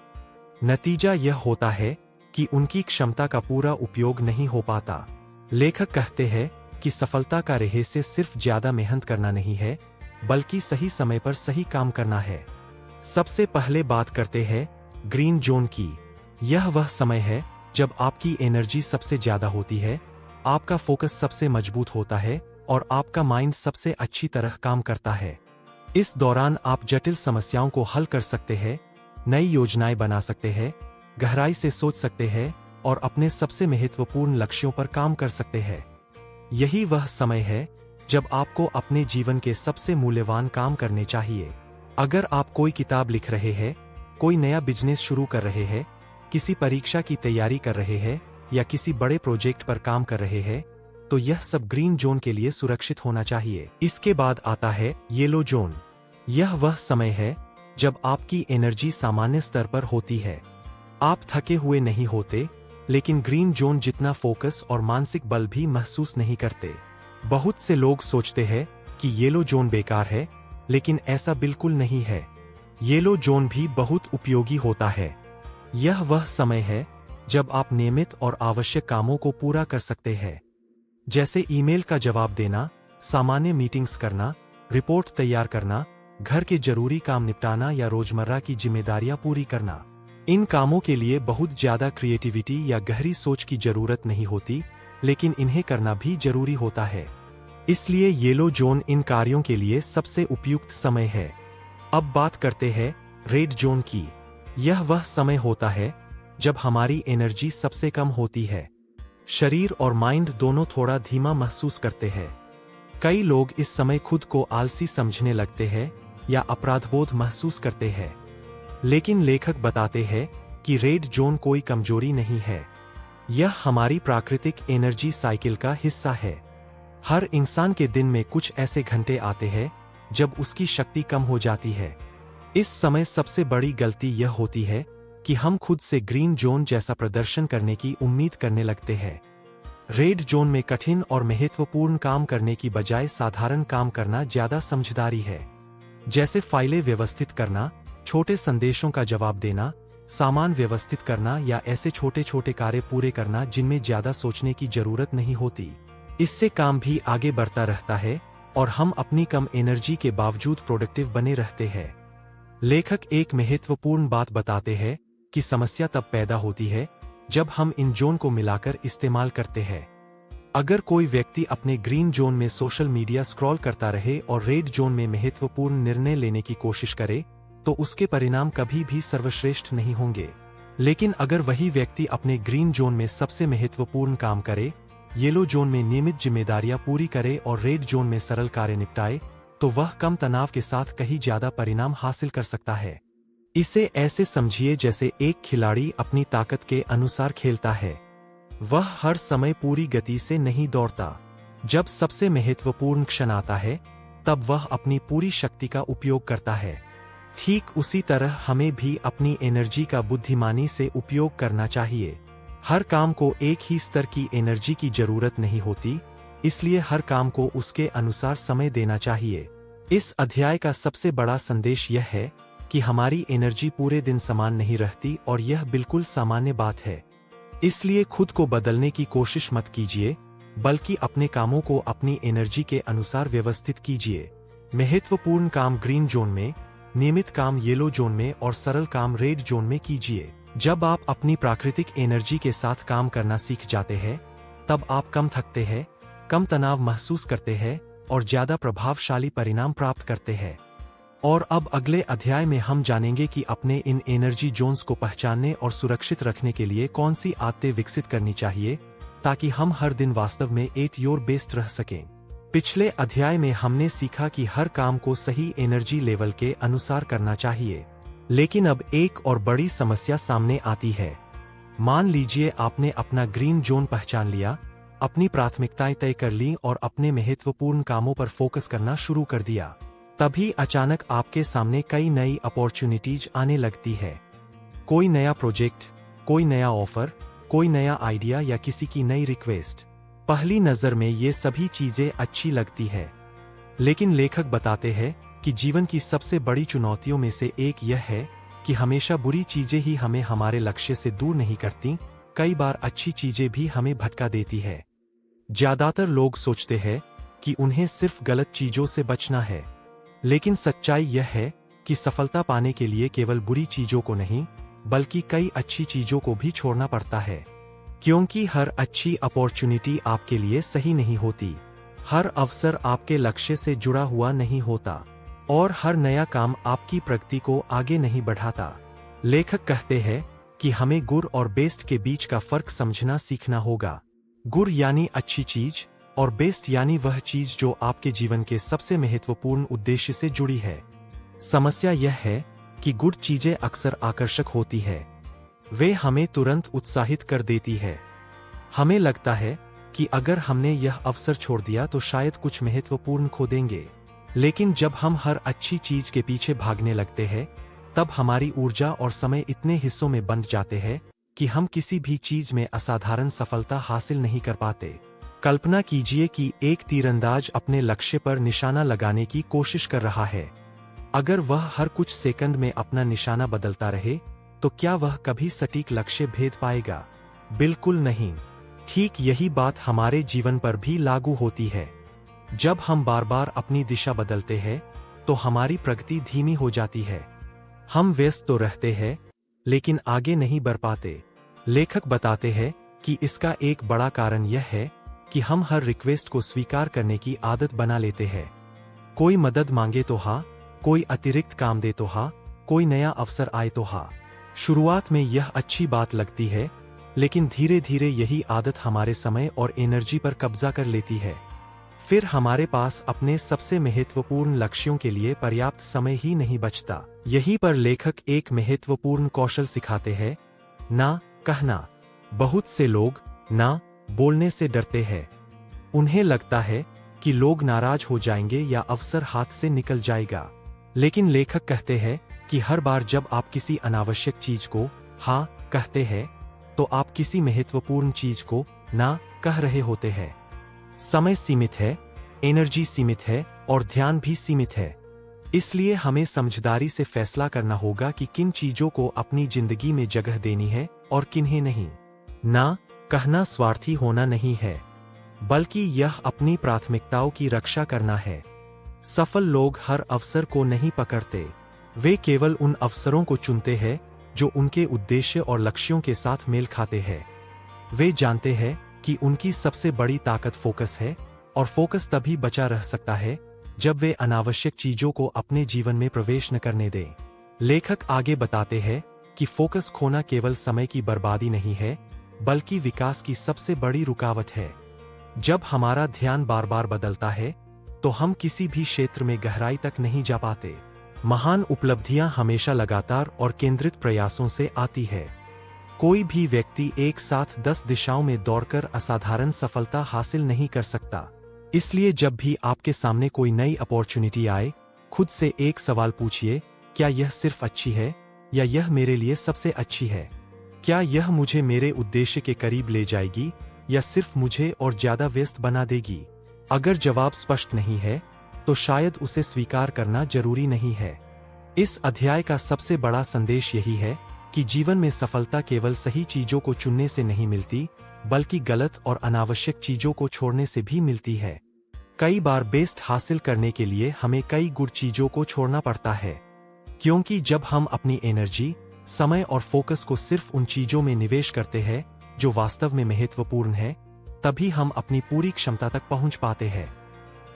नतीजा यह होता है कि उनकी क्षमता का पूरा उपयोग नहीं हो पाता। लेखक कहते हैं कि सफलता का रहस्य सिर्फ ज्यादा मेहनत करना नहीं है, बल्कि सही समय पर सही काम करना है। सबसे पहले बात करते हैं ग्रीन जोन की। यह वह समय है जब आपकी एनर्जी सबसे ज्यादा होती है, आपका फोकस सबसे मजबूत होता है और आपका माइंड सबसे अच्छी तरह काम करता है। इस दौरान आप जटिल समस्याओं को हल कर सकते हैं, नई योजनाएं बना सकते हैं, गहराई से सोच सकते हैं और अपने सबसे महत्वपूर्ण लक्ष्यों पर काम कर सकते हैं। यही वह समय है जब आपको अपने जीवन के सबसे मूल्यवान काम करने चाहिए। अगर आप कोई किताब लिख रहे हैं, कोई नया बिजनेस शुरू कर रहे हैं, किसी परीक्षा की तैयारी कर रहे हैं या किसी बड़े प्रोजेक्ट पर काम कर रहे हैं, तो यह सब ग्रीन जोन के लिए सुरक्षित होना चाहिए। इसके बाद आता है येलो जोन। यह वह समय है जब आपकी एनर्जी सामान्य स्तर पर होती है। आप थके हुए नहीं होते, लेकिन ग्रीन जोन जितना फोकस और मानसिक बल भी महसूस नहीं करते। बहुत से लोग सोचते हैं कि येलो जोन बेकार है, लेकिन ऐसा बिल्कुल नहीं है। येलो जोन भी बहुत उपयोगी होता है। यह वह समय है जब आप नियमित और आवश्यक कामों को पूरा कर सकते हैं, जैसे ईमेल का जवाब देना, सामान्य मीटिंग्स करना, रिपोर्ट तैयार करना, घर के जरूरी काम निपटाना या रोजमर्रा की जिम्मेदारियां पूरी करना। इन कामों के लिए बहुत ज्यादा क्रिएटिविटी या गहरी सोच की जरूरत नहीं होती, लेकिन इन्हें करना भी जरूरी होता है। इसलिए येलो जोन इन कार्यों के लिए सबसे उपयुक्त समय है। अब बात करते हैं रेड जोन की। यह वह समय होता है जब हमारी एनर्जी सबसे कम होती है। शरीर और माइंड दोनों थोड़ा धीमा महसूस करते हैं। कई लोग इस समय खुद को आलसी समझने लगते हैं या अपराधबोध महसूस करते हैं। लेकिन लेखक बताते हैं कि रेड जोन कोई कमजोरी नहीं है। यह हमारी प्राकृतिक एनर्जी साइकिल का हिस्सा है। हर इंसान के दिन में कुछ ऐसे घंटे आते हैं जब उसकी शक्ति कम हो जाती है। इस समय सबसे बड़ी गलती यह होती है कि हम खुद से ग्रीन जोन जैसा प्रदर्शन करने की उम्मीद करने लगते हैं। रेड जोन में कठिन और महत्वपूर्ण काम करने की बजाय साधारण काम करना ज्यादा समझदारी है, जैसे फाइलें व्यवस्थित करना, छोटे संदेशों का जवाब देना, सामान व्यवस्थित करना या ऐसे छोटे छोटे कार्य पूरे करना जिनमें ज्यादा सोचने की जरूरत नहीं होती। इससे काम भी आगे बढ़ता रहता है और हम अपनी कम एनर्जी के बावजूद प्रोडक्टिव बने रहते हैं। लेखक एक महत्वपूर्ण बात बताते हैं कि समस्या तब पैदा होती है जब हम इन जोन को मिलाकर इस्तेमाल करते हैं। अगर कोई व्यक्ति अपने ग्रीन जोन में सोशल मीडिया स्क्रॉल करता रहे और रेड जोन में महत्वपूर्ण निर्णय लेने की कोशिश करे, तो उसके परिणाम कभी भी सर्वश्रेष्ठ नहीं होंगे। लेकिन अगर वही व्यक्ति अपने ग्रीन जोन में सबसे महत्वपूर्ण काम करे, येलो जोन में नियमित जिम्मेदारियां पूरी करे और रेड जोन में सरल कार्य निपटाए, तो वह कम तनाव के साथ कहीं ज्यादा परिणाम हासिल कर सकता है। इसे ऐसे समझिए जैसे एक खिलाड़ी अपनी ताकत के अनुसार खेलता है। वह हर समय पूरी गति से नहीं दौड़ता। जब सबसे महत्वपूर्ण क्षण आता है, तब वह अपनी पूरी शक्ति का उपयोग करता है। ठीक उसी तरह हमें भी अपनी एनर्जी का बुद्धिमानी से उपयोग करना चाहिए। हर काम को एक ही स्तर की एनर्जी की जरूरत नहीं होती, इसलिए हर काम को उसके अनुसार समय देना चाहिए। इस अध्याय का सबसे बड़ा संदेश यह है कि हमारी एनर्जी पूरे दिन समान नहीं रहती और यह बिल्कुल सामान्य बात है। इसलिए खुद को बदलने की कोशिश मत कीजिए, बल्कि अपने कामों को अपनी एनर्जी के अनुसार व्यवस्थित कीजिए। महत्वपूर्ण काम ग्रीन जोन में, नियमित काम येलो जोन में और सरल काम रेड जोन में कीजिए। जब आप अपनी प्राकृतिक एनर्जी के साथ काम करना सीख जाते हैं, तब आप कम थकते हैं, कम तनाव महसूस करते हैं और ज्यादा प्रभावशाली परिणाम प्राप्त करते हैं। और अब अगले अध्याय में हम जानेंगे कि अपने इन एनर्जी जोन्स को पहचानने और सुरक्षित रखने के लिए कौन सी आदतें विकसित करनी चाहिए, ताकि हम हर दिन वास्तव में एट योर बेस्ट रह सकें। पिछले अध्याय में हमने सीखा कि हर काम को सही एनर्जी लेवल के अनुसार करना चाहिए, लेकिन अब एक और बड़ी समस्या सामने आती है। मान लीजिए आपने अपना ग्रीन जोन पहचान लिया, अपनी प्राथमिकताएं तय कर ली और अपने महत्वपूर्ण कामों पर फोकस करना शुरू कर दिया। तभी अचानक आपके सामने कई नई अपॉर्चुनिटीज आने लगती है। कोई नया प्रोजेक्ट, कोई नया ऑफर, कोई नया आइडिया या किसी की नई रिक्वेस्ट। पहली नजर में ये सभी चीजें अच्छी लगती है, लेकिन लेखक बताते हैं कि जीवन की सबसे बड़ी चुनौतियों में से एक यह है कि हमेशा बुरी चीजें ही हमें हमारे लक्ष्य से दूर नहीं करती, कई बार अच्छी चीजें भी हमें भटका देती है। ज्यादातर लोग सोचते हैं कि उन्हें सिर्फ गलत चीजों से बचना है, लेकिन सच्चाई यह है कि सफलता पाने के लिए केवल बुरी चीजों को नहीं, बल्कि कई अच्छी चीजों को भी छोड़ना पड़ता है। क्योंकि हर अच्छी अपॉर्चुनिटी आपके लिए सही नहीं होती, हर अवसर आपके लक्ष्य से जुड़ा हुआ नहीं होता, और हर नया काम आपकी प्रगति को आगे नहीं बढ़ाता। लेखक कहते हैं कि हमें गुड और बेस्ट के बीच का फर्क समझना सीखना होगा। गुड यानी अच्छी चीज, और बेस्ट यानी वह चीज जो आपके जीवन के सबसे महत्वपूर्ण उद्देश्य से जुड़ी है। समस्या यह है कि गुड चीजें अक्सर आकर्षक होती है, वे हमें तुरंत उत्साहित कर देती है। हमें लगता है कि अगर हमने यह अवसर छोड़ दिया तो शायद कुछ महत्वपूर्ण खो देंगे। लेकिन जब हम हर अच्छी चीज के पीछे भागने लगते हैं, तब हमारी ऊर्जा और समय इतने हिस्सों में बंट जाते हैं कि हम किसी भी चीज में असाधारण सफलता हासिल नहीं कर पाते। कल्पना कीजिए कि एक तीरंदाज अपने लक्ष्य पर निशाना लगाने की कोशिश कर रहा है। अगर वह हर कुछ सेकंड में अपना निशाना बदलता रहे, तो क्या वह कभी सटीक लक्ष्य भेद पाएगा? बिल्कुल नहीं। ठीक यही बात हमारे जीवन पर भी लागू होती है। जब हम बार बार अपनी दिशा बदलते हैं, तो हमारी प्रगति धीमी हो जाती है। हम व्यस्त तो रहते हैं, लेकिन आगे नहीं बढ़ पाते। लेखक बताते हैं कि इसका एक बड़ा कारण यह है कि हम हर रिक्वेस्ट को स्वीकार करने की आदत बना लेते हैं। कोई मदद मांगे तो हाँ, कोई अतिरिक्त काम दे तो हाँ, कोई नया अवसर आए तो हाँ। शुरुआत में यह अच्छी बात लगती है, लेकिन धीरे धीरे यही आदत हमारे समय और एनर्जी पर कब्जा कर लेती है। फिर हमारे पास अपने सबसे महत्वपूर्ण लक्ष्यों के लिए पर्याप्त समय ही नहीं बचता। यहीं पर लेखक एक महत्वपूर्ण कौशल सिखाते हैं, ना कहना। बहुत से लोग ना बोलने से डरते हैं। उन्हें लगता है कि लोग नाराज हो जाएंगे या अवसर हाथ से निकल जाएगा। लेकिन लेखक कहते हैं कि हर बार जब आप किसी अनावश्यक चीज को हाँ कहते हैं, तो आप किसी महत्वपूर्ण चीज को ना कह रहे होते हैं। समय सीमित है, एनर्जी सीमित है, और ध्यान भी सीमित है। इसलिए हमें समझदारी से फैसला करना होगा कि किन चीजों को अपनी जिंदगी में जगह देनी है और किन्हें नहीं। ना कहना स्वार्थी होना नहीं है, बल्कि यह अपनी प्राथमिकताओं की रक्षा करना है। सफल लोग हर अवसर को नहीं पकड़ते, वे केवल उन अवसरों को चुनते हैं जो उनके उद्देश्य और लक्ष्यों के साथ मेल खाते हैं। वे जानते हैं कि उनकी सबसे बड़ी ताकत फोकस है, और फोकस तभी बचा रह सकता है जब वे अनावश्यक चीजों को अपने जीवन में प्रवेश न करने दें। लेखक आगे बताते हैं कि फोकस खोना केवल समय की बर्बादी नहीं है, बल्कि विकास की सबसे बड़ी रुकावट है। जब हमारा ध्यान बार बार बदलता है, तो हम किसी भी क्षेत्र में गहराई तक नहीं जा पाते। महान उपलब्धियां हमेशा लगातार और केंद्रित प्रयासों से आती है। कोई भी व्यक्ति एक साथ 10 दिशाओं में दौड़कर असाधारण सफलता हासिल नहीं कर सकता। इसलिए जब भी आपके सामने कोई नई अपॉर्चुनिटी आए, खुद से एक सवाल पूछिए, क्या यह सिर्फ अच्छी है, या यह मेरे लिए सबसे अच्छी है? क्या यह मुझे मेरे उद्देश्य के करीब ले जाएगी, या सिर्फ मुझे और ज्यादा व्यस्त बना देगी? अगर जवाब स्पष्ट नहीं है, तो शायद उसे स्वीकार करना जरूरी नहीं है। इस अध्याय का सबसे बड़ा संदेश यही है कि जीवन में सफलता केवल सही चीजों को चुनने से नहीं मिलती, बल्कि गलत और अनावश्यक चीजों को छोड़ने से भी मिलती है। कई बार बेस्ट हासिल करने के लिए हमें कई गुड चीजों को छोड़ना पड़ता है, क्योंकि जब हम अपनी एनर्जी, समय और फोकस को सिर्फ उन चीजों में निवेश करते हैं जो वास्तव में महत्वपूर्ण है, तभी हम अपनी पूरी क्षमता तक पहुंच पाते हैं।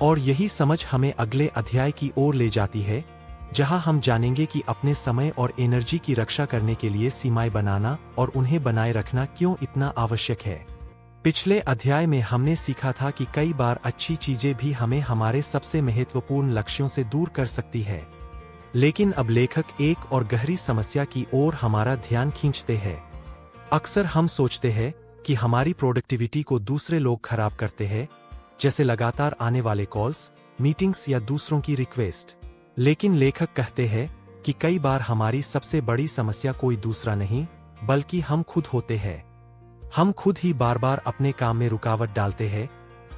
और यही समझ हमें अगले अध्याय की ओर ले जाती है, जहां हम जानेंगे कि अपने समय और एनर्जी की रक्षा करने के लिए सीमाएं बनाना और उन्हें बनाए रखना क्यों इतना आवश्यक है। पिछले अध्याय में हमने सीखा था कि कई बार अच्छी चीजें भी हमें हमारे सबसे महत्वपूर्ण लक्ष्यों से दूर कर सकती है। लेकिन अब लेखक एक और गहरी समस्या की ओर हमारा ध्यान खींचते हैं। अक्सर हम सोचते हैं कि हमारी प्रोडक्टिविटी को दूसरे लोग खराब करते हैं, जैसे लगातार आने वाले कॉल्स, मीटिंग्स या दूसरों की रिक्वेस्ट। लेकिन लेखक कहते हैं कि कई बार हमारी सबसे बड़ी समस्या कोई दूसरा नहीं, बल्कि हम खुद होते हैं। हम खुद ही बार बार अपने काम में रुकावट डालते हैं,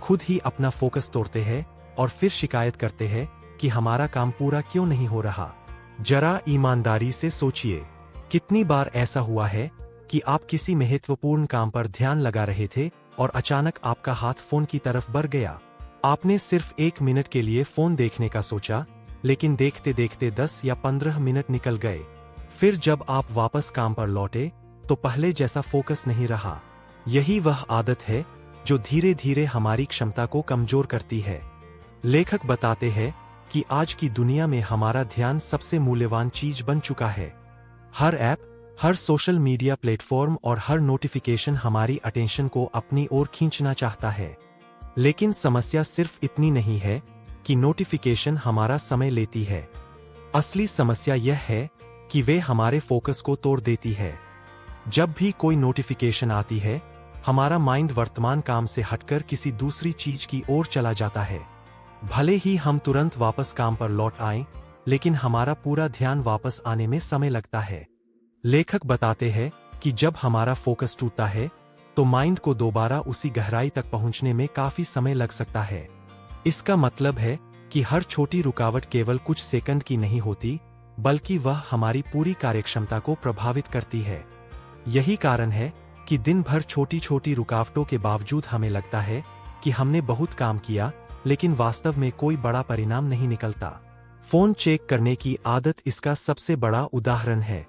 खुद ही अपना फोकस तोड़ते हैं और फिर शिकायत करते हैं कि हमारा काम पूरा क्यों नहीं हो रहा। जरा ईमानदारी से सोचिए, कितनी बार ऐसा हुआ है कि आप किसी महत्वपूर्ण काम पर ध्यान लगा रहे थे और अचानक आपका हाथ फोन की तरफ बढ़ गया। आपने सिर्फ 1 मिनट के लिए फोन देखने का सोचा, लेकिन देखते देखते 10 या 15 मिनट निकल गए। फिर जब आप वापस काम पर लौटे तो पहले जैसा फोकस नहीं रहा। यही वह आदत है जो धीरे धीरे हमारी क्षमता को कमजोर करती है। लेखक बताते हैं कि आज की दुनिया में हमारा ध्यान सबसे मूल्यवान चीज बन चुका है। हर ऐप, हर सोशल मीडिया प्लेटफॉर्म और हर नोटिफिकेशन हमारी अटेंशन को अपनी ओर खींचना चाहता है। लेकिन समस्या सिर्फ इतनी नहीं है कि नोटिफिकेशन हमारा समय लेती है। असली समस्या यह है कि वे हमारे फोकस को तोड़ देती है। जब भी कोई नोटिफिकेशन आती है, हमारा माइंड वर्तमान काम से हटकर किसी दूसरी चीज की ओर चला जाता है। भले ही हम तुरंत वापस काम पर लौट आएं, लेकिन हमारा पूरा ध्यान वापस आने में समय लगता है। लेखक बताते हैं कि जब हमारा फोकस टूटता है तो माइंड को दोबारा उसी गहराई तक पहुंचने में काफी समय लग सकता है। इसका मतलब है कि हर छोटी रुकावट केवल कुछ सेकंड की नहीं होती, बल्कि वह हमारी पूरी कार्यक्षमता को प्रभावित करती है। यही कारण है कि दिन भर छोटी छोटी रुकावटों के बावजूद हमें लगता है कि हमने बहुत काम किया, लेकिन वास्तव में कोई बड़ा परिणाम नहीं निकलता। फोन चेक करने की आदत इसका सबसे बड़ा उदाहरण है।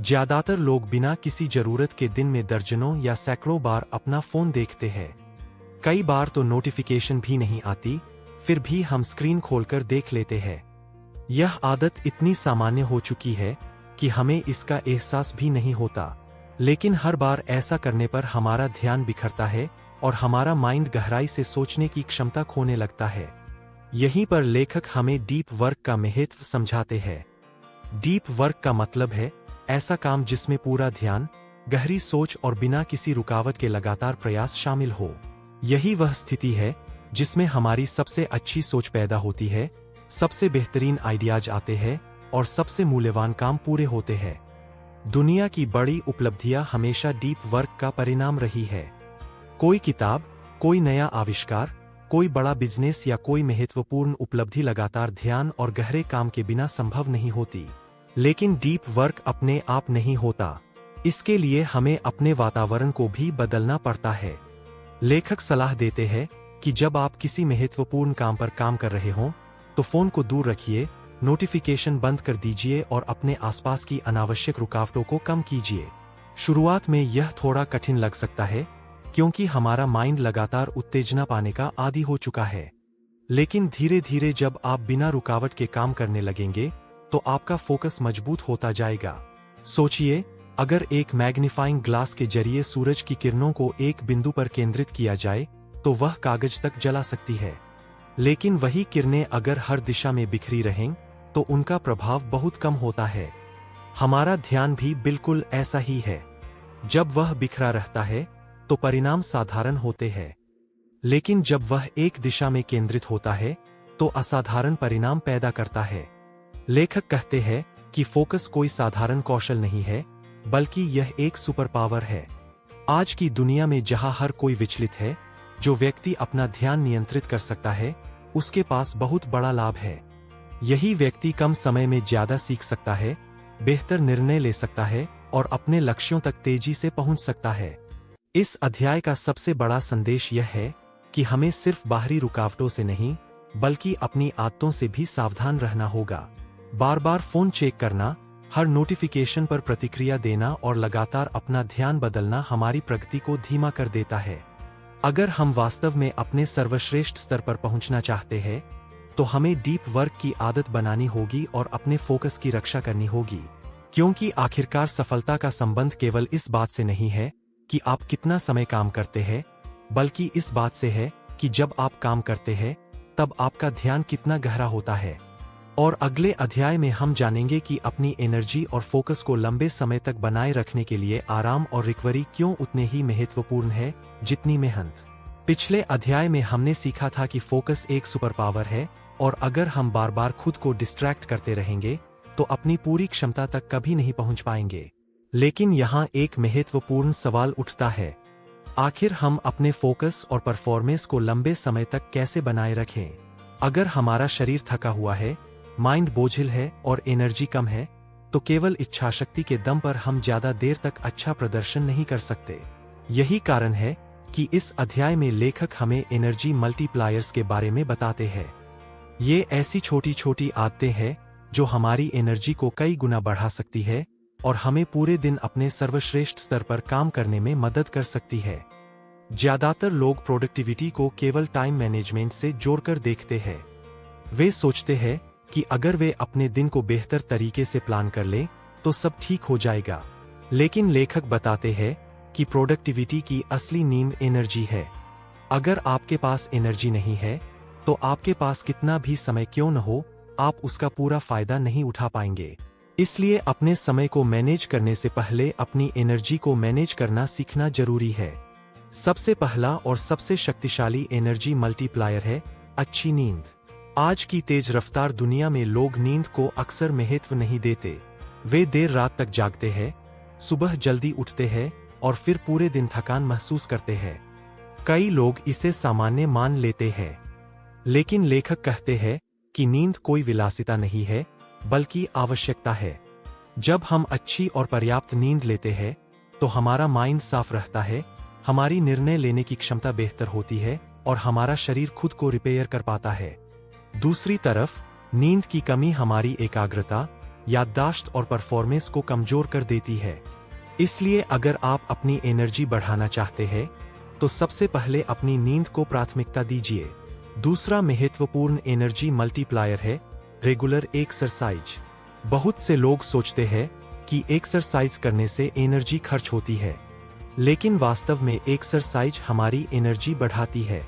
ज्यादातर लोग बिना किसी जरूरत के दिन में दर्जनों या सैकड़ों बार अपना फोन देखते हैं। कई बार तो नोटिफिकेशन भी नहीं आती, फिर भी हम स्क्रीन खोलकर देख लेते हैं। यह आदत इतनी सामान्य हो चुकी है कि हमें इसका एहसास भी नहीं होता, लेकिन हर बार ऐसा करने पर हमारा ध्यान बिखरता है और हमारा माइंड गहराई से सोचने की क्षमता खोने लगता है। यहीं पर लेखक हमें डीप वर्क का महत्व समझाते हैं। डीप वर्क का मतलब है ऐसा काम जिसमें पूरा ध्यान, गहरी सोच और बिना किसी रुकावट के लगातार प्रयास शामिल हो। यही वह स्थिति है जिसमें हमारी सबसे अच्छी सोच पैदा होती है, सबसे बेहतरीन आइडियाज आते हैं और सबसे मूल्यवान काम पूरे होते हैं। दुनिया की बड़ी उपलब्धियां हमेशा डीप वर्क का परिणाम रही है। कोई किताब, कोई नया आविष्कार, कोई बड़ा बिजनेस या कोई महत्वपूर्ण उपलब्धि लगातार ध्यान और गहरे काम के बिना संभव नहीं होती। लेकिन डीप वर्क अपने आप नहीं होता। इसके लिए हमें अपने वातावरण को भी बदलना पड़ता है। लेखक सलाह देते हैं कि जब आप किसी महत्वपूर्ण काम पर काम कर रहे हों, तो फोन को दूर रखिए, नोटिफिकेशन बंद कर दीजिए और अपने आसपास की अनावश्यक रुकावटों को कम कीजिए। शुरुआत में यह थोड़ा कठिन लग सकता है, क्योंकि हमारा माइंड लगातार उत्तेजना पाने का आदी हो चुका है। लेकिन धीरे धीरे जब आप बिना रुकावट के काम करने लगेंगे, तो आपका फोकस मजबूत होता जाएगा। सोचिए, अगर एक मैग्नीफाइंग ग्लास के जरिए सूरज की किरणों को एक बिंदु पर केंद्रित किया जाए, तो वह कागज तक जला सकती है। लेकिन वही किरणें अगर हर दिशा में बिखरी रहें, तो उनका प्रभाव बहुत कम होता है। हमारा ध्यान भी बिल्कुल ऐसा ही है। जब वह बिखरा रहता है, तो परिणाम साधारण होते हैं। लेकिन जब वह एक दिशा में केंद्रित होता है, तो असाधारण परिणाम पैदा करता है। लेखक कहते हैं कि फोकस कोई साधारण कौशल नहीं है, बल्कि यह एक सुपर पावर है। आज की दुनिया में जहां हर कोई विचलित है, जो व्यक्ति अपना ध्यान नियंत्रित कर सकता है, उसके पास बहुत बड़ा लाभ है। यही व्यक्ति कम समय में ज्यादा सीख सकता है, बेहतर निर्णय ले सकता है और अपने लक्ष्यों तक तेजी से पहुंच सकता है। इस अध्याय का सबसे बड़ा संदेश यह है कि हमें सिर्फ बाहरी रुकावटों से नहीं, बल्कि अपनी आदतों से भी सावधान रहना होगा। बार बार फोन चेक करना, हर नोटिफिकेशन पर प्रतिक्रिया देना और लगातार अपना ध्यान बदलना हमारी प्रगति को धीमा कर देता है। अगर हम वास्तव में अपने सर्वश्रेष्ठ स्तर पर पहुंचना चाहते हैं, तो हमें डीप वर्क की आदत बनानी होगी और अपने फोकस की रक्षा करनी होगी। क्योंकि आखिरकार सफलता का संबंध केवल इस बात से नहीं है कि आप कितना समय काम करते हैं, बल्कि इस बात से है कि जब आप काम करते हैं, तब आपका ध्यान कितना गहरा होता है। और अगले अध्याय में हम जानेंगे कि अपनी एनर्जी और फोकस को लंबे समय तक बनाए रखने के लिए आराम और रिकवरी क्यों उतने ही महत्वपूर्ण है जितनी मेहनत। पिछले अध्याय में हमने सीखा था कि फोकस एक सुपर पावर है, और अगर हम बार बार खुद को डिस्ट्रैक्ट करते रहेंगे, तो अपनी पूरी क्षमता तक कभी नहीं पहुंच पाएंगे। लेकिन यहाँ एक महत्वपूर्ण सवाल उठता है, आखिर हम अपने फोकस और परफॉर्मेंस को लंबे समय तक कैसे बनाए रखें? अगर हमारा शरीर थका हुआ है, माइंड बोझिल है और एनर्जी कम है, तो केवल इच्छाशक्ति के दम पर हम ज्यादा देर तक अच्छा प्रदर्शन नहीं कर सकते। यही कारण है कि इस अध्याय में लेखक हमें एनर्जी मल्टीप्लायर्स के बारे में बताते हैं। ये ऐसी छोटी छोटी आदतें हैं जो हमारी एनर्जी को कई गुना बढ़ा सकती है और हमें पूरे दिन अपने सर्वश्रेष्ठ स्तर पर काम करने में मदद कर सकती है। ज्यादातर लोग प्रोडक्टिविटी को केवल टाइम मैनेजमेंट से जोड़कर देखते हैं। वे सोचते हैं कि अगर वे अपने दिन को बेहतर तरीके से प्लान कर लें तो सब ठीक हो जाएगा। लेकिन लेखक बताते हैं कि प्रोडक्टिविटी की असली नींव एनर्जी है। अगर आपके पास एनर्जी नहीं है तो आपके पास कितना भी समय क्यों न हो, आप उसका पूरा फायदा नहीं उठा पाएंगे। इसलिए अपने समय को मैनेज करने से पहले अपनी एनर्जी को मैनेज करना सीखना जरूरी है। सबसे पहला और सबसे शक्तिशाली एनर्जी मल्टीप्लायर है अच्छी नींद। आज की तेज रफ्तार दुनिया में लोग नींद को अक्सर महत्व नहीं देते। वे देर रात तक जागते हैं, सुबह जल्दी उठते हैं और फिर पूरे दिन थकान महसूस करते हैं। कई लोग इसे सामान्य मान लेते हैं, लेकिन लेखक कहते हैं कि नींद कोई विलासिता नहीं है, बल्कि आवश्यकता है। जब हम अच्छी और पर्याप्त नींद लेते हैं तो हमारा माइंड साफ रहता है, हमारी निर्णय लेने की क्षमता बेहतर होती है और हमारा शरीर खुद को रिपेयर कर पाता है। दूसरी तरफ नींद की कमी हमारी एकाग्रता, याददाश्त और परफॉर्मेंस को कमजोर कर देती है। इसलिए अगर आप अपनी एनर्जी बढ़ाना चाहते हैं तो सबसे पहले अपनी नींद को प्राथमिकता दीजिए। दूसरा महत्वपूर्ण एनर्जी मल्टीप्लायर है रेगुलर एक्सरसाइज। बहुत से लोग सोचते हैं कि एक्सरसाइज करने से एनर्जी खर्च होती है, लेकिन वास्तव में एक्सरसाइज हमारी एनर्जी बढ़ाती है।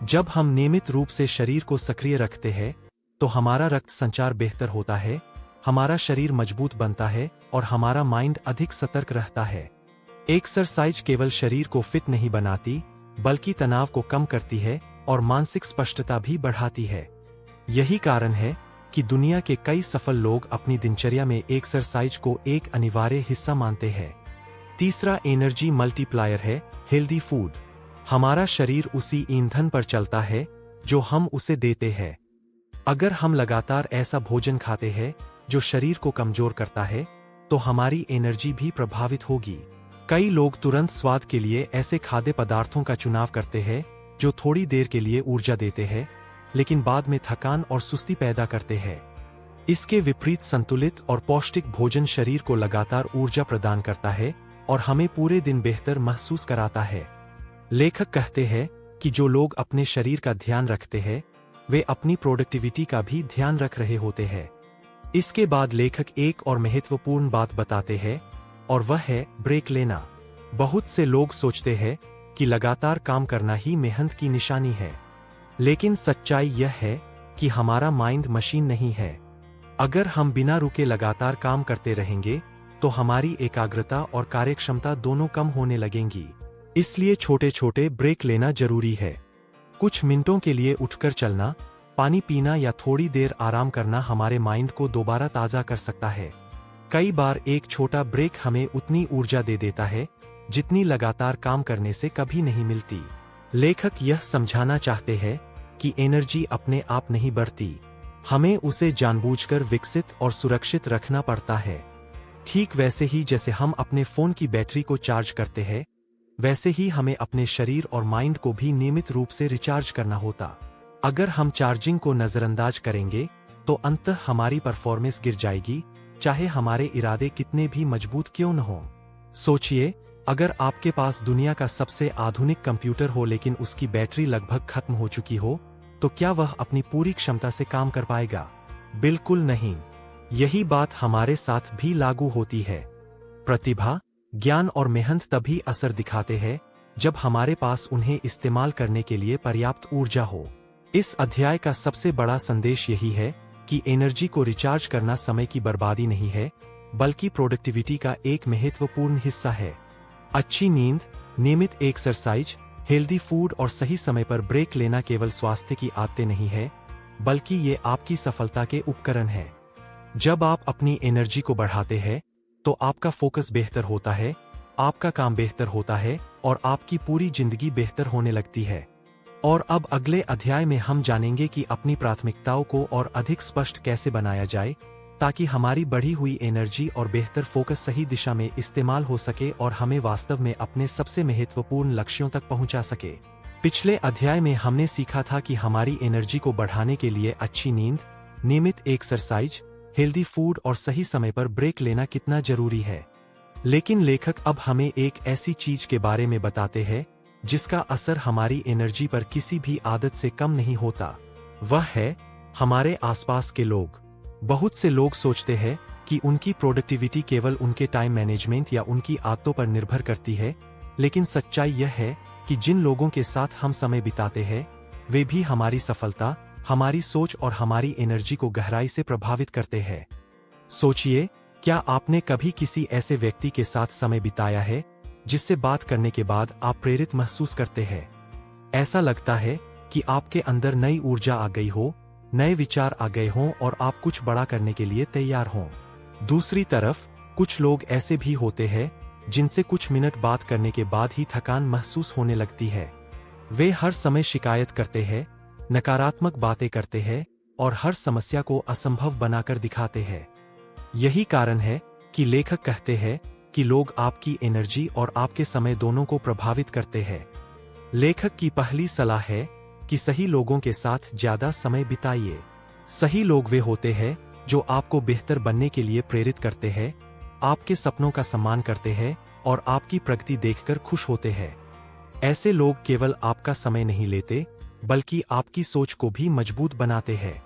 जब हम नियमित रूप से शरीर को सक्रिय रखते हैं तो हमारा रक्त संचार बेहतर होता है, हमारा शरीर मजबूत बनता है और हमारा माइंड अधिक सतर्क रहता है। एक्सरसाइज केवल शरीर को फिट नहीं बनाती, बल्कि तनाव को कम करती है और मानसिक स्पष्टता भी बढ़ाती है। यही कारण है कि दुनिया के कई सफल लोग अपनी दिनचर्या में एक्सरसाइज को एक अनिवार्य हिस्सा मानते हैं। तीसरा एनर्जी मल्टीप्लायर है हेल्दी फूड। हमारा शरीर उसी ईंधन पर चलता है जो हम उसे देते हैं। अगर हम लगातार ऐसा भोजन खाते हैं जो शरीर को कमजोर करता है तो हमारी एनर्जी भी प्रभावित होगी। कई लोग तुरंत स्वाद के लिए ऐसे खाद्य पदार्थों का चुनाव करते हैं जो थोड़ी देर के लिए ऊर्जा देते हैं, लेकिन बाद में थकान और सुस्ती पैदा करते हैं। इसके विपरीत संतुलित और पौष्टिक भोजन शरीर को लगातार ऊर्जा प्रदान करता है और हमें पूरे दिन बेहतर महसूस कराता है। लेखक कहते हैं कि जो लोग अपने शरीर का ध्यान रखते हैं वे अपनी प्रोडक्टिविटी का भी ध्यान रख रहे होते हैं। इसके बाद लेखक एक और महत्वपूर्ण बात बताते हैं और वह है ब्रेक लेना। बहुत से लोग सोचते हैं कि लगातार काम करना ही मेहनत की निशानी है, लेकिन सच्चाई यह है कि हमारा माइंड मशीन नहीं है। अगर हम बिना रुके लगातार काम करते रहेंगे तो हमारी एकाग्रता और कार्यक्षमता दोनों कम होने लगेंगी। इसलिए छोटे छोटे ब्रेक लेना जरूरी है। कुछ मिनटों के लिए उठकर चलना, पानी पीना या थोड़ी देर आराम करना हमारे माइंड को दोबारा ताज़ा कर सकता है। कई बार एक छोटा ब्रेक हमें उतनी ऊर्जा दे देता है जितनी लगातार काम करने से कभी नहीं मिलती। लेखक यह समझाना चाहते हैं कि एनर्जी अपने आप नहीं बढ़ती, हमें उसे जानबूझकर विकसित और सुरक्षित रखना पड़ता है। ठीक वैसे ही जैसे हम अपने फोन की बैटरी को चार्ज करते हैं, वैसे ही हमें अपने शरीर और माइंड को भी नियमित रूप से रिचार्ज करना होता। अगर हम चार्जिंग को नजरअंदाज करेंगे तो अंततः हमारी परफॉर्मेंस गिर जाएगी, चाहे हमारे इरादे कितने भी मजबूत क्यों न हो। सोचिए, अगर आपके पास दुनिया का सबसे आधुनिक कंप्यूटर हो लेकिन उसकी बैटरी लगभग खत्म हो चुकी हो, तो क्या वह अपनी पूरी क्षमता से काम कर पाएगा? बिल्कुल नहीं। यही बात हमारे साथ भी लागू होती है। प्रतिभा, ज्ञान और मेहनत तभी असर दिखाते हैं जब हमारे पास उन्हें इस्तेमाल करने के लिए पर्याप्त ऊर्जा हो। इस अध्याय का सबसे बड़ा संदेश यही है कि एनर्जी को रिचार्ज करना समय की बर्बादी नहीं है, बल्कि प्रोडक्टिविटी का एक महत्वपूर्ण हिस्सा है। अच्छी नींद, नियमित एक्सरसाइज, हेल्दी फूड और सही समय पर ब्रेक लेना केवल स्वास्थ्य की आदतें नहीं है, बल्कि ये आपकी सफलता के उपकरण हैं। जब आप अपनी एनर्जी को बढ़ाते हैं तो आपका फोकस बेहतर होता है, आपका काम बेहतर होता है और आपकी पूरी जिंदगी बेहतर होने लगती है। और अब अगले अध्याय में हम जानेंगे कि अपनी प्राथमिकताओं को और अधिक स्पष्ट कैसे बनाया जाए, ताकि हमारी बढ़ी हुई एनर्जी और बेहतर फोकस सही दिशा में इस्तेमाल हो सके और हमें वास्तव में अपने सबसे महत्वपूर्ण लक्ष्यों तक पहुंचा सके। पिछले अध्याय में हमने सीखा था कि हमारी एनर्जी को बढ़ाने के लिए अच्छी नींद, नियमित एक्सरसाइज, हेल्दी फूड और सही समय पर ब्रेक लेना कितना जरूरी है। लेकिन लेखक अब हमें एक ऐसी चीज के बारे में बताते हैं जिसका असर हमारी एनर्जी पर किसी भी आदत से कम नहीं होता। वह है हमारे आसपास के लोग। बहुत से लोग सोचते हैं कि उनकी प्रोडक्टिविटी केवल उनके टाइम मैनेजमेंट या उनकी आदतों पर निर्भर करती है, लेकिन सच्चाई यह है कि जिन लोगों के साथ हम समय बिताते हैं वे भी हमारी सफलता, हमारी सोच और हमारी एनर्जी को गहराई से प्रभावित करते हैं। सोचिए, क्या आपने कभी किसी ऐसे व्यक्ति के साथ समय बिताया है जिससे बात करने के बाद आप प्रेरित महसूस करते हैं? ऐसा लगता है कि आपके अंदर नई ऊर्जा आ गई हो, नए विचार आ गए हों और आप कुछ बड़ा करने के लिए तैयार हों। दूसरी तरफ कुछ लोग ऐसे भी होते हैं जिनसे कुछ मिनट बात करने के बाद ही थकान महसूस होने लगती है। वे हर समय शिकायत करते हैं, नकारात्मक बातें करते हैं और हर समस्या को असंभव बनाकर दिखाते हैं। यही कारण है कि लेखक कहते हैं कि लोग आपकी एनर्जी और आपके समय दोनों को प्रभावित करते हैं। लेखक की पहली सलाह है कि सही लोगों के साथ ज्यादा समय बिताइए। सही लोग वे होते हैं जो आपको बेहतर बनने के लिए प्रेरित करते हैं, आपके सपनों का सम्मान करते हैं और आपकी प्रगति देखकर खुश होते हैं। ऐसे लोग केवल आपका समय नहीं लेते, बल्कि आपकी सोच को भी मजबूत बनाते हैं।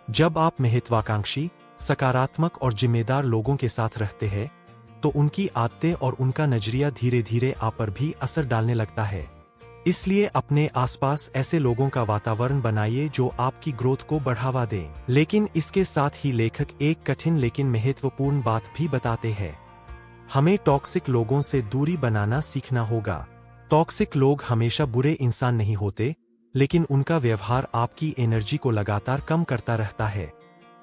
जब आप महत्वाकांक्षी, सकारात्मक और जिम्मेदार लोगों के साथ रहते हैं, तो उनकी आदतें और उनका नजरिया धीरे धीरे आप पर भी असर डालने लगता है। इसलिए अपने आसपास ऐसे लोगों का वातावरण बनाइए जो आपकी ग्रोथ को बढ़ावा दें। लेकिन इसके साथ ही लेखक एक कठिन लेकिन महत्वपूर्ण बात भी बताते हैं। हमें टॉक्सिक लोगों से दूरी बनाना सीखना होगा। टॉक्सिक लोग हमेशा बुरे इंसान नहीं होते, लेकिन उनका व्यवहार आपकी एनर्जी को लगातार कम करता रहता है।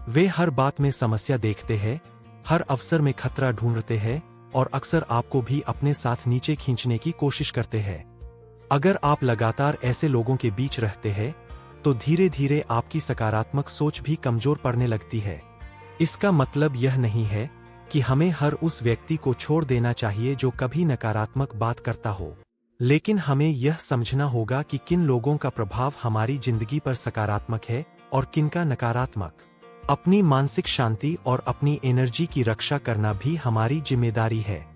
वे हर बात में समस्या देखते हैं, हर अवसर में खतरा ढूंढते हैं और अक्सर आपको भी अपने साथ नीचे खींचने की कोशिश करते हैं। अगर आप लगातार ऐसे लोगों के बीच रहते हैं, तो धीरे धीरे आपकी सकारात्मक सोच भी कमजोर पड़ने लगती है। इसका मतलब यह नहीं है कि हमें हर उस व्यक्ति को छोड़ देना चाहिए जो कभी नकारात्मक बात करता हो, लेकिन हमें यह समझना होगा कि किन लोगों का प्रभाव हमारी जिंदगी पर सकारात्मक है और किन का नकारात्मक। अपनी मानसिक शांति और अपनी एनर्जी की रक्षा करना भी हमारी जिम्मेदारी है।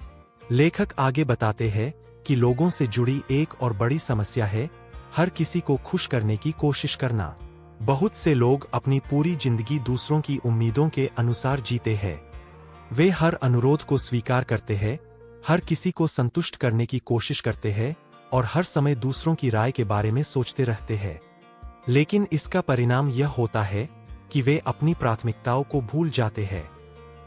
लेखक आगे बताते हैं कि लोगों से जुड़ी एक और बड़ी समस्या है हर किसी को खुश करने की कोशिश करना। बहुत से लोग अपनी पूरी जिंदगी दूसरों की उम्मीदों के अनुसार जीते हैं। वे हर अनुरोध को स्वीकार करते हैं, हर किसी को संतुष्ट करने की कोशिश करते हैं और हर समय दूसरों की राय के बारे में सोचते रहते हैं। लेकिन इसका परिणाम यह होता है कि वे अपनी प्राथमिकताओं को भूल जाते हैं।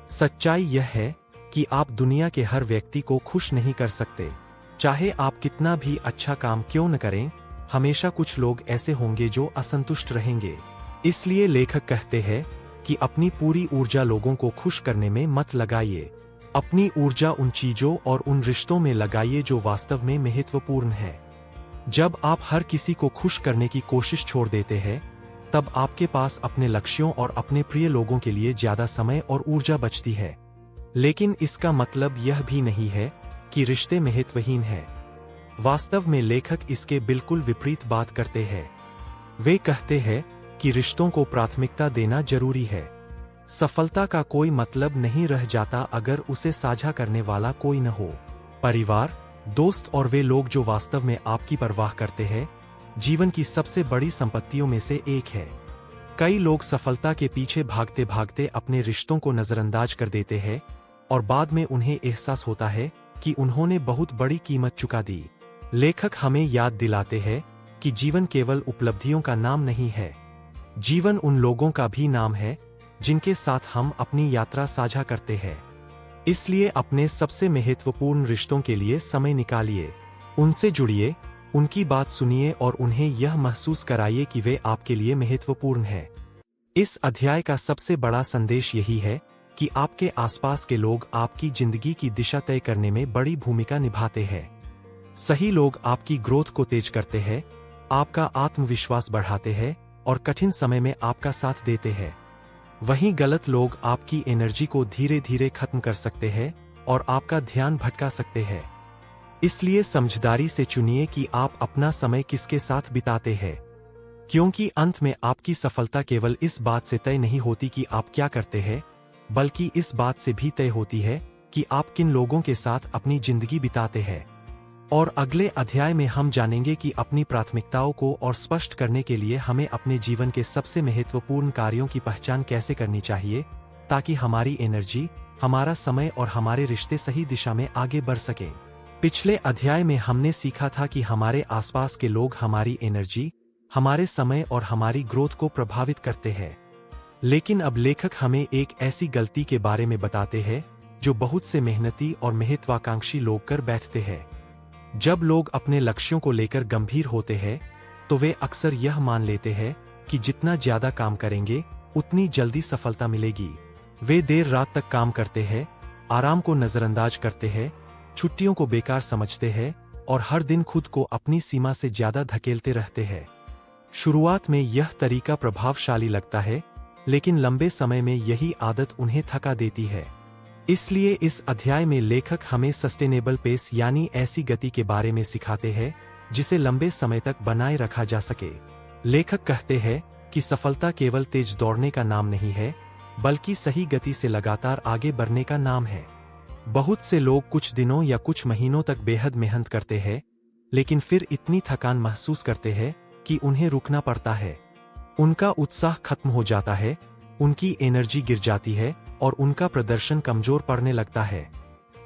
सच्चाई यह है कि आप दुनिया के हर व्यक्ति को खुश नहीं कर सकते। चाहे आप कितना भी अच्छा काम क्यों न करें, हमेशा कुछ लोग ऐसे होंगे जो असंतुष्ट रहेंगे। इसलिए लेखक कहते हैं कि अपनी पूरी ऊर्जा लोगों को खुश करने में मत लगाइए। अपनी ऊर्जा उन चीजों और उन रिश्तों में लगाइए जो वास्तव में महत्वपूर्ण है। जब आप हर किसी को खुश करने की कोशिश छोड़ देते हैं, तब आपके पास अपने लक्ष्यों और अपने प्रिय लोगों के लिए ज्यादा समय और ऊर्जा बचती है। लेकिन इसका मतलब यह भी नहीं है कि रिश्ते महत्वहीन हैं। वास्तव में लेखक इसके बिल्कुल विपरीत बात करते हैं। वे कहते हैं कि रिश्तों को प्राथमिकता देना जरूरी है। सफलता का कोई मतलब नहीं रह जाता अगर उसे साझा करने वाला कोई न हो। परिवार, दोस्त और वे लोग जो वास्तव में आपकी परवाह करते हैं, जीवन की सबसे बड़ी संपत्तियों में से एक है। कई लोग सफलता के पीछे भागते भागते अपने रिश्तों को नजरअंदाज कर देते हैं और बाद में उन्हें एहसास होता है कि उन्होंने बहुत बड़ी कीमत चुका दी। लेखक हमें याद दिलाते हैं कि जीवन केवल उपलब्धियों का नाम नहीं है। जीवन उन लोगों का भी नाम है जिनके साथ हम अपनी यात्रा साझा करते हैं। इसलिए अपने सबसे महत्वपूर्ण रिश्तों के लिए समय निकालिए, उनसे जुड़िए, उनकी बात सुनिए और उन्हें यह महसूस कराइए कि वे आपके लिए महत्वपूर्ण हैं। इस अध्याय का सबसे बड़ा संदेश यही है कि आपके आसपास के लोग आपकी जिंदगी की दिशा तय करने में बड़ी भूमिका निभाते हैं। सही लोग आपकी ग्रोथ को तेज करते हैं, आपका आत्मविश्वास बढ़ाते हैं और कठिन समय में आपका साथ देते हैं। वहीं गलत लोग आपकी एनर्जी को धीरे धीरे खत्म कर सकते हैं और आपका ध्यान भटका सकते हैं। इसलिए समझदारी से चुनिए कि आप अपना समय किसके साथ बिताते हैं, क्योंकि अंत में आपकी सफलता केवल इस बात से तय नहीं होती कि आप क्या करते हैं, बल्कि इस बात से भी तय होती है कि आप किन लोगों के साथ अपनी जिंदगी बिताते हैं। और अगले अध्याय में हम जानेंगे कि अपनी प्राथमिकताओं को और स्पष्ट करने के लिए हमें अपने जीवन के सबसे महत्वपूर्ण कार्यों की पहचान कैसे करनी चाहिए, ताकि हमारी एनर्जी, हमारा समय और हमारे रिश्ते सही दिशा में आगे बढ़ सकें। पिछले अध्याय में हमने सीखा था कि हमारे आसपास के लोग हमारी एनर्जी, हमारे समय और हमारी ग्रोथ को प्रभावित करते हैं। लेकिन अब लेखक हमें एक ऐसी गलती के बारे में बताते हैं जो बहुत से मेहनती और महत्वाकांक्षी लोग कर बैठते हैं। जब लोग अपने लक्ष्यों को लेकर गंभीर होते हैं तो वे अक्सर यह मान लेते हैं कि जितना ज्यादा काम करेंगे उतनी जल्दी सफलता मिलेगी। वे देर रात तक काम करते हैं, आराम को नजरअंदाज करते हैं, छुट्टियों को बेकार समझते हैं और हर दिन खुद को अपनी सीमा से ज्यादा धकेलते रहते हैं। शुरुआत में यह तरीका प्रभावशाली लगता है, लेकिन लंबे समय में यही आदत उन्हें थका देती है। इसलिए इस अध्याय में लेखक हमें सस्टेनेबल पेस यानी ऐसी गति के बारे में सिखाते हैं जिसे लंबे समय तक बनाए रखा जा सके। लेखक कहते हैं कि सफलता केवल तेज दौड़ने का नाम नहीं है, बल्कि सही गति से लगातार आगे बढ़ने का नाम है। बहुत से लोग कुछ दिनों या कुछ महीनों तक बेहद मेहनत करते हैं, लेकिन फिर इतनी थकान महसूस करते हैं कि उन्हें रुकना पड़ता है। उनका उत्साह खत्म हो जाता है, उनकी एनर्जी गिर जाती है और उनका प्रदर्शन कमजोर पड़ने लगता है।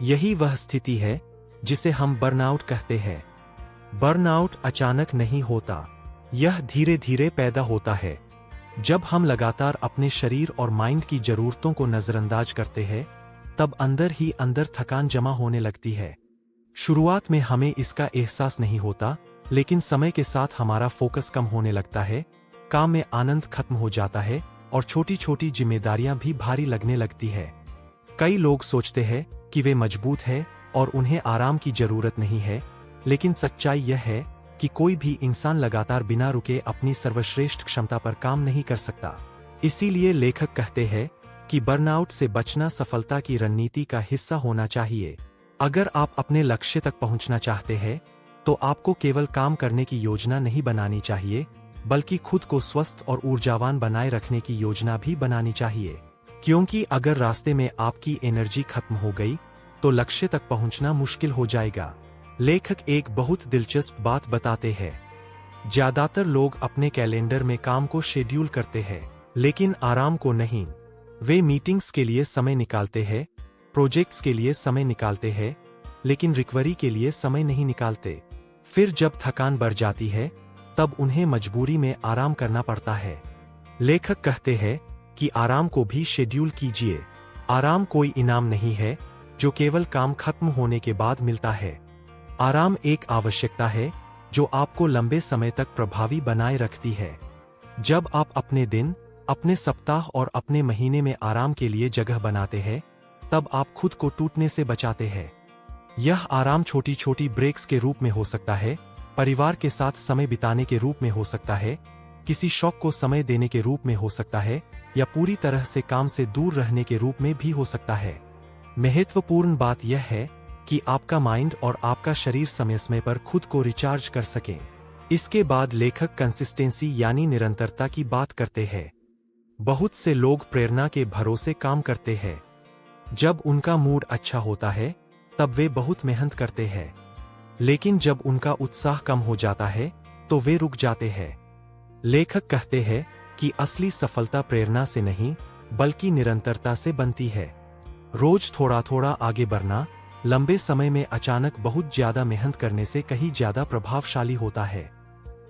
यही वह स्थिति है जिसे हम बर्नआउट कहते हैं। बर्नआउट अचानक नहीं होता, यह धीरे धीरे पैदा होता है। जब हम लगातार अपने शरीर और माइंड की जरूरतों को नजरअंदाज करते हैं, तब अंदर ही अंदर थकान जमा होने लगती है। शुरुआत में हमें इसका एहसास नहीं होता, लेकिन समय के साथ हमारा फोकस कम होने लगता है, काम में आनंद खत्म हो जाता है और छोटी छोटी जिम्मेदारियां भी भारी लगने लगती है। कई लोग सोचते हैं कि वे मजबूत हैं और उन्हें आराम की जरूरत नहीं है, लेकिन सच्चाई यह है कि कोई भी इंसान लगातार बिना रुके अपनी सर्वश्रेष्ठ क्षमता पर काम नहीं कर सकता। इसीलिए लेखक कहते हैं कि बर्नआउट से बचना सफलता की रणनीति का हिस्सा होना चाहिए। अगर आप अपने लक्ष्य तक पहुंचना चाहते हैं, तो आपको केवल काम करने की योजना नहीं बनानी चाहिए, बल्कि खुद को स्वस्थ और ऊर्जावान बनाए रखने की योजना भी बनानी चाहिए। क्योंकि अगर रास्ते में आपकी एनर्जी खत्म हो गई, तो लक्ष्य तक पहुंचना मुश्किल हो जाएगा। लेखक एक बहुत दिलचस्प बात बताते हैं। ज्यादातर लोग अपने कैलेंडर में काम को शेड्यूल करते हैं, लेकिन आराम को नहीं। वे मीटिंग्स के लिए समय निकालते हैं, प्रोजेक्ट्स के लिए समय निकालते हैं, लेकिन रिकवरी के लिए समय नहीं निकालते। फिर जब थकान बढ़ जाती है, तब उन्हें मजबूरी में आराम करना पड़ता है। लेखक कहते हैं कि आराम को भी शेड्यूल कीजिए। आराम कोई इनाम नहीं है जो केवल काम खत्म होने के बाद मिलता है। आराम एक आवश्यकता है जो आपको लंबे समय तक प्रभावी बनाए रखती है। जब आप अपने दिन, अपने सप्ताह और अपने महीने में आराम के लिए जगह बनाते हैं, तब आप खुद को टूटने से बचाते हैं। यह आराम छोटी छोटी ब्रेक्स के रूप में हो सकता है, परिवार के साथ समय बिताने के रूप में हो सकता है, किसी शौक को समय देने के रूप में हो सकता है, या पूरी तरह से काम से दूर रहने के रूप में भी हो सकता है। महत्वपूर्ण बात यह है कि आपका माइंड और आपका शरीर समय समय पर खुद को रिचार्ज कर सकें। इसके बाद लेखक कंसिस्टेंसी यानी निरंतरता की बात करते हैं। बहुत से लोग प्रेरणा के भरोसे काम करते हैं। जब उनका मूड अच्छा होता है, तब वे बहुत मेहनत करते हैं, लेकिन जब उनका उत्साह कम हो जाता है, तो वे रुक जाते हैं। लेखक कहते हैं कि असली सफलता प्रेरणा से नहीं, बल्कि निरंतरता से बनती है। रोज थोड़ा थोड़ा आगे बढ़ना, लंबे समय में अचानक बहुत ज्यादा मेहनत करने से कहीं ज्यादा प्रभावशाली होता है।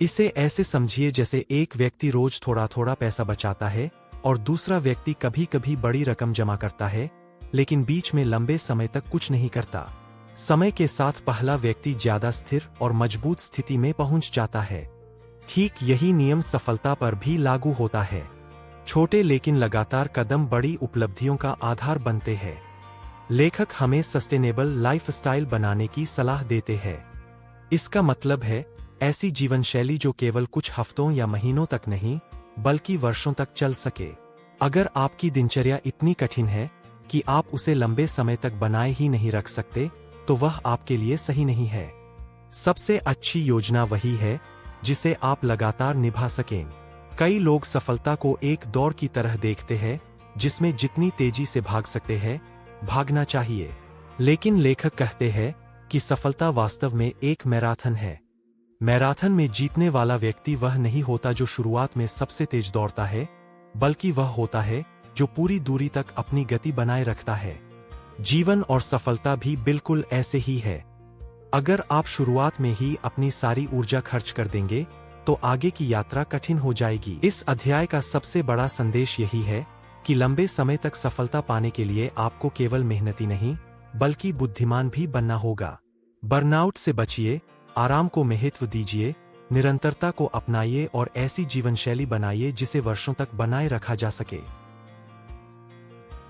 इसे ऐसे समझिए जैसे एक व्यक्ति रोज थोड़ा थोड़ा पैसा बचाता है और दूसरा व्यक्ति कभी कभी बड़ी रकम जमा करता है, लेकिन बीच में लंबे समय तक कुछ नहीं करता। समय के साथ पहला व्यक्ति ज्यादा स्थिर और मजबूत स्थिति में पहुंच जाता है। ठीक यही नियम सफलता पर भी लागू होता है। छोटे लेकिन लगातार कदम बड़ी उपलब्धियों का आधार बनते हैं। लेखक हमें सस्टेनेबल लाइफस्टाइल बनाने की सलाह देते हैं। इसका मतलब है ऐसी जीवन शैली जो केवल कुछ हफ्तों या महीनों तक नहीं, बल्कि वर्षों तक चल सके। अगर आपकी दिनचर्या इतनी कठिन है कि आप उसे लंबे समय तक बनाए ही नहीं रख सकते, तो वह आपके लिए सही नहीं है। सबसे अच्छी योजना वही है जिसे आप लगातार निभा सकें। कई लोग सफलता को एक दौड़ की तरह देखते हैं, जिसमें जितनी तेजी से भाग सकते हैं, भागना चाहिए। लेकिन लेखक कहते हैं कि सफलता वास्तव में एक मैराथन है। मैराथन में जीतने वाला व्यक्ति वह नहीं होता जो शुरुआत में सबसे तेज दौड़ता है, बल्कि वह होता है जो पूरी दूरी तक अपनी गति बनाए रखता है। जीवन और सफलता भी बिल्कुल ऐसे ही है। अगर आप शुरुआत में ही अपनी सारी ऊर्जा खर्च कर देंगे, तो आगे की यात्रा कठिन हो जाएगी। इस अध्याय का सबसे बड़ा संदेश यही है कि लंबे समय तक सफलता पाने के लिए आपको केवल मेहनती नहीं, बल्कि बुद्धिमान भी बनना होगा। बर्नआउट से बचिए, आराम को महत्व दीजिए, निरंतरता को अपनाइए और ऐसी जीवनशैली बनाइए जिसे वर्षों तक बनाए रखा जा सके।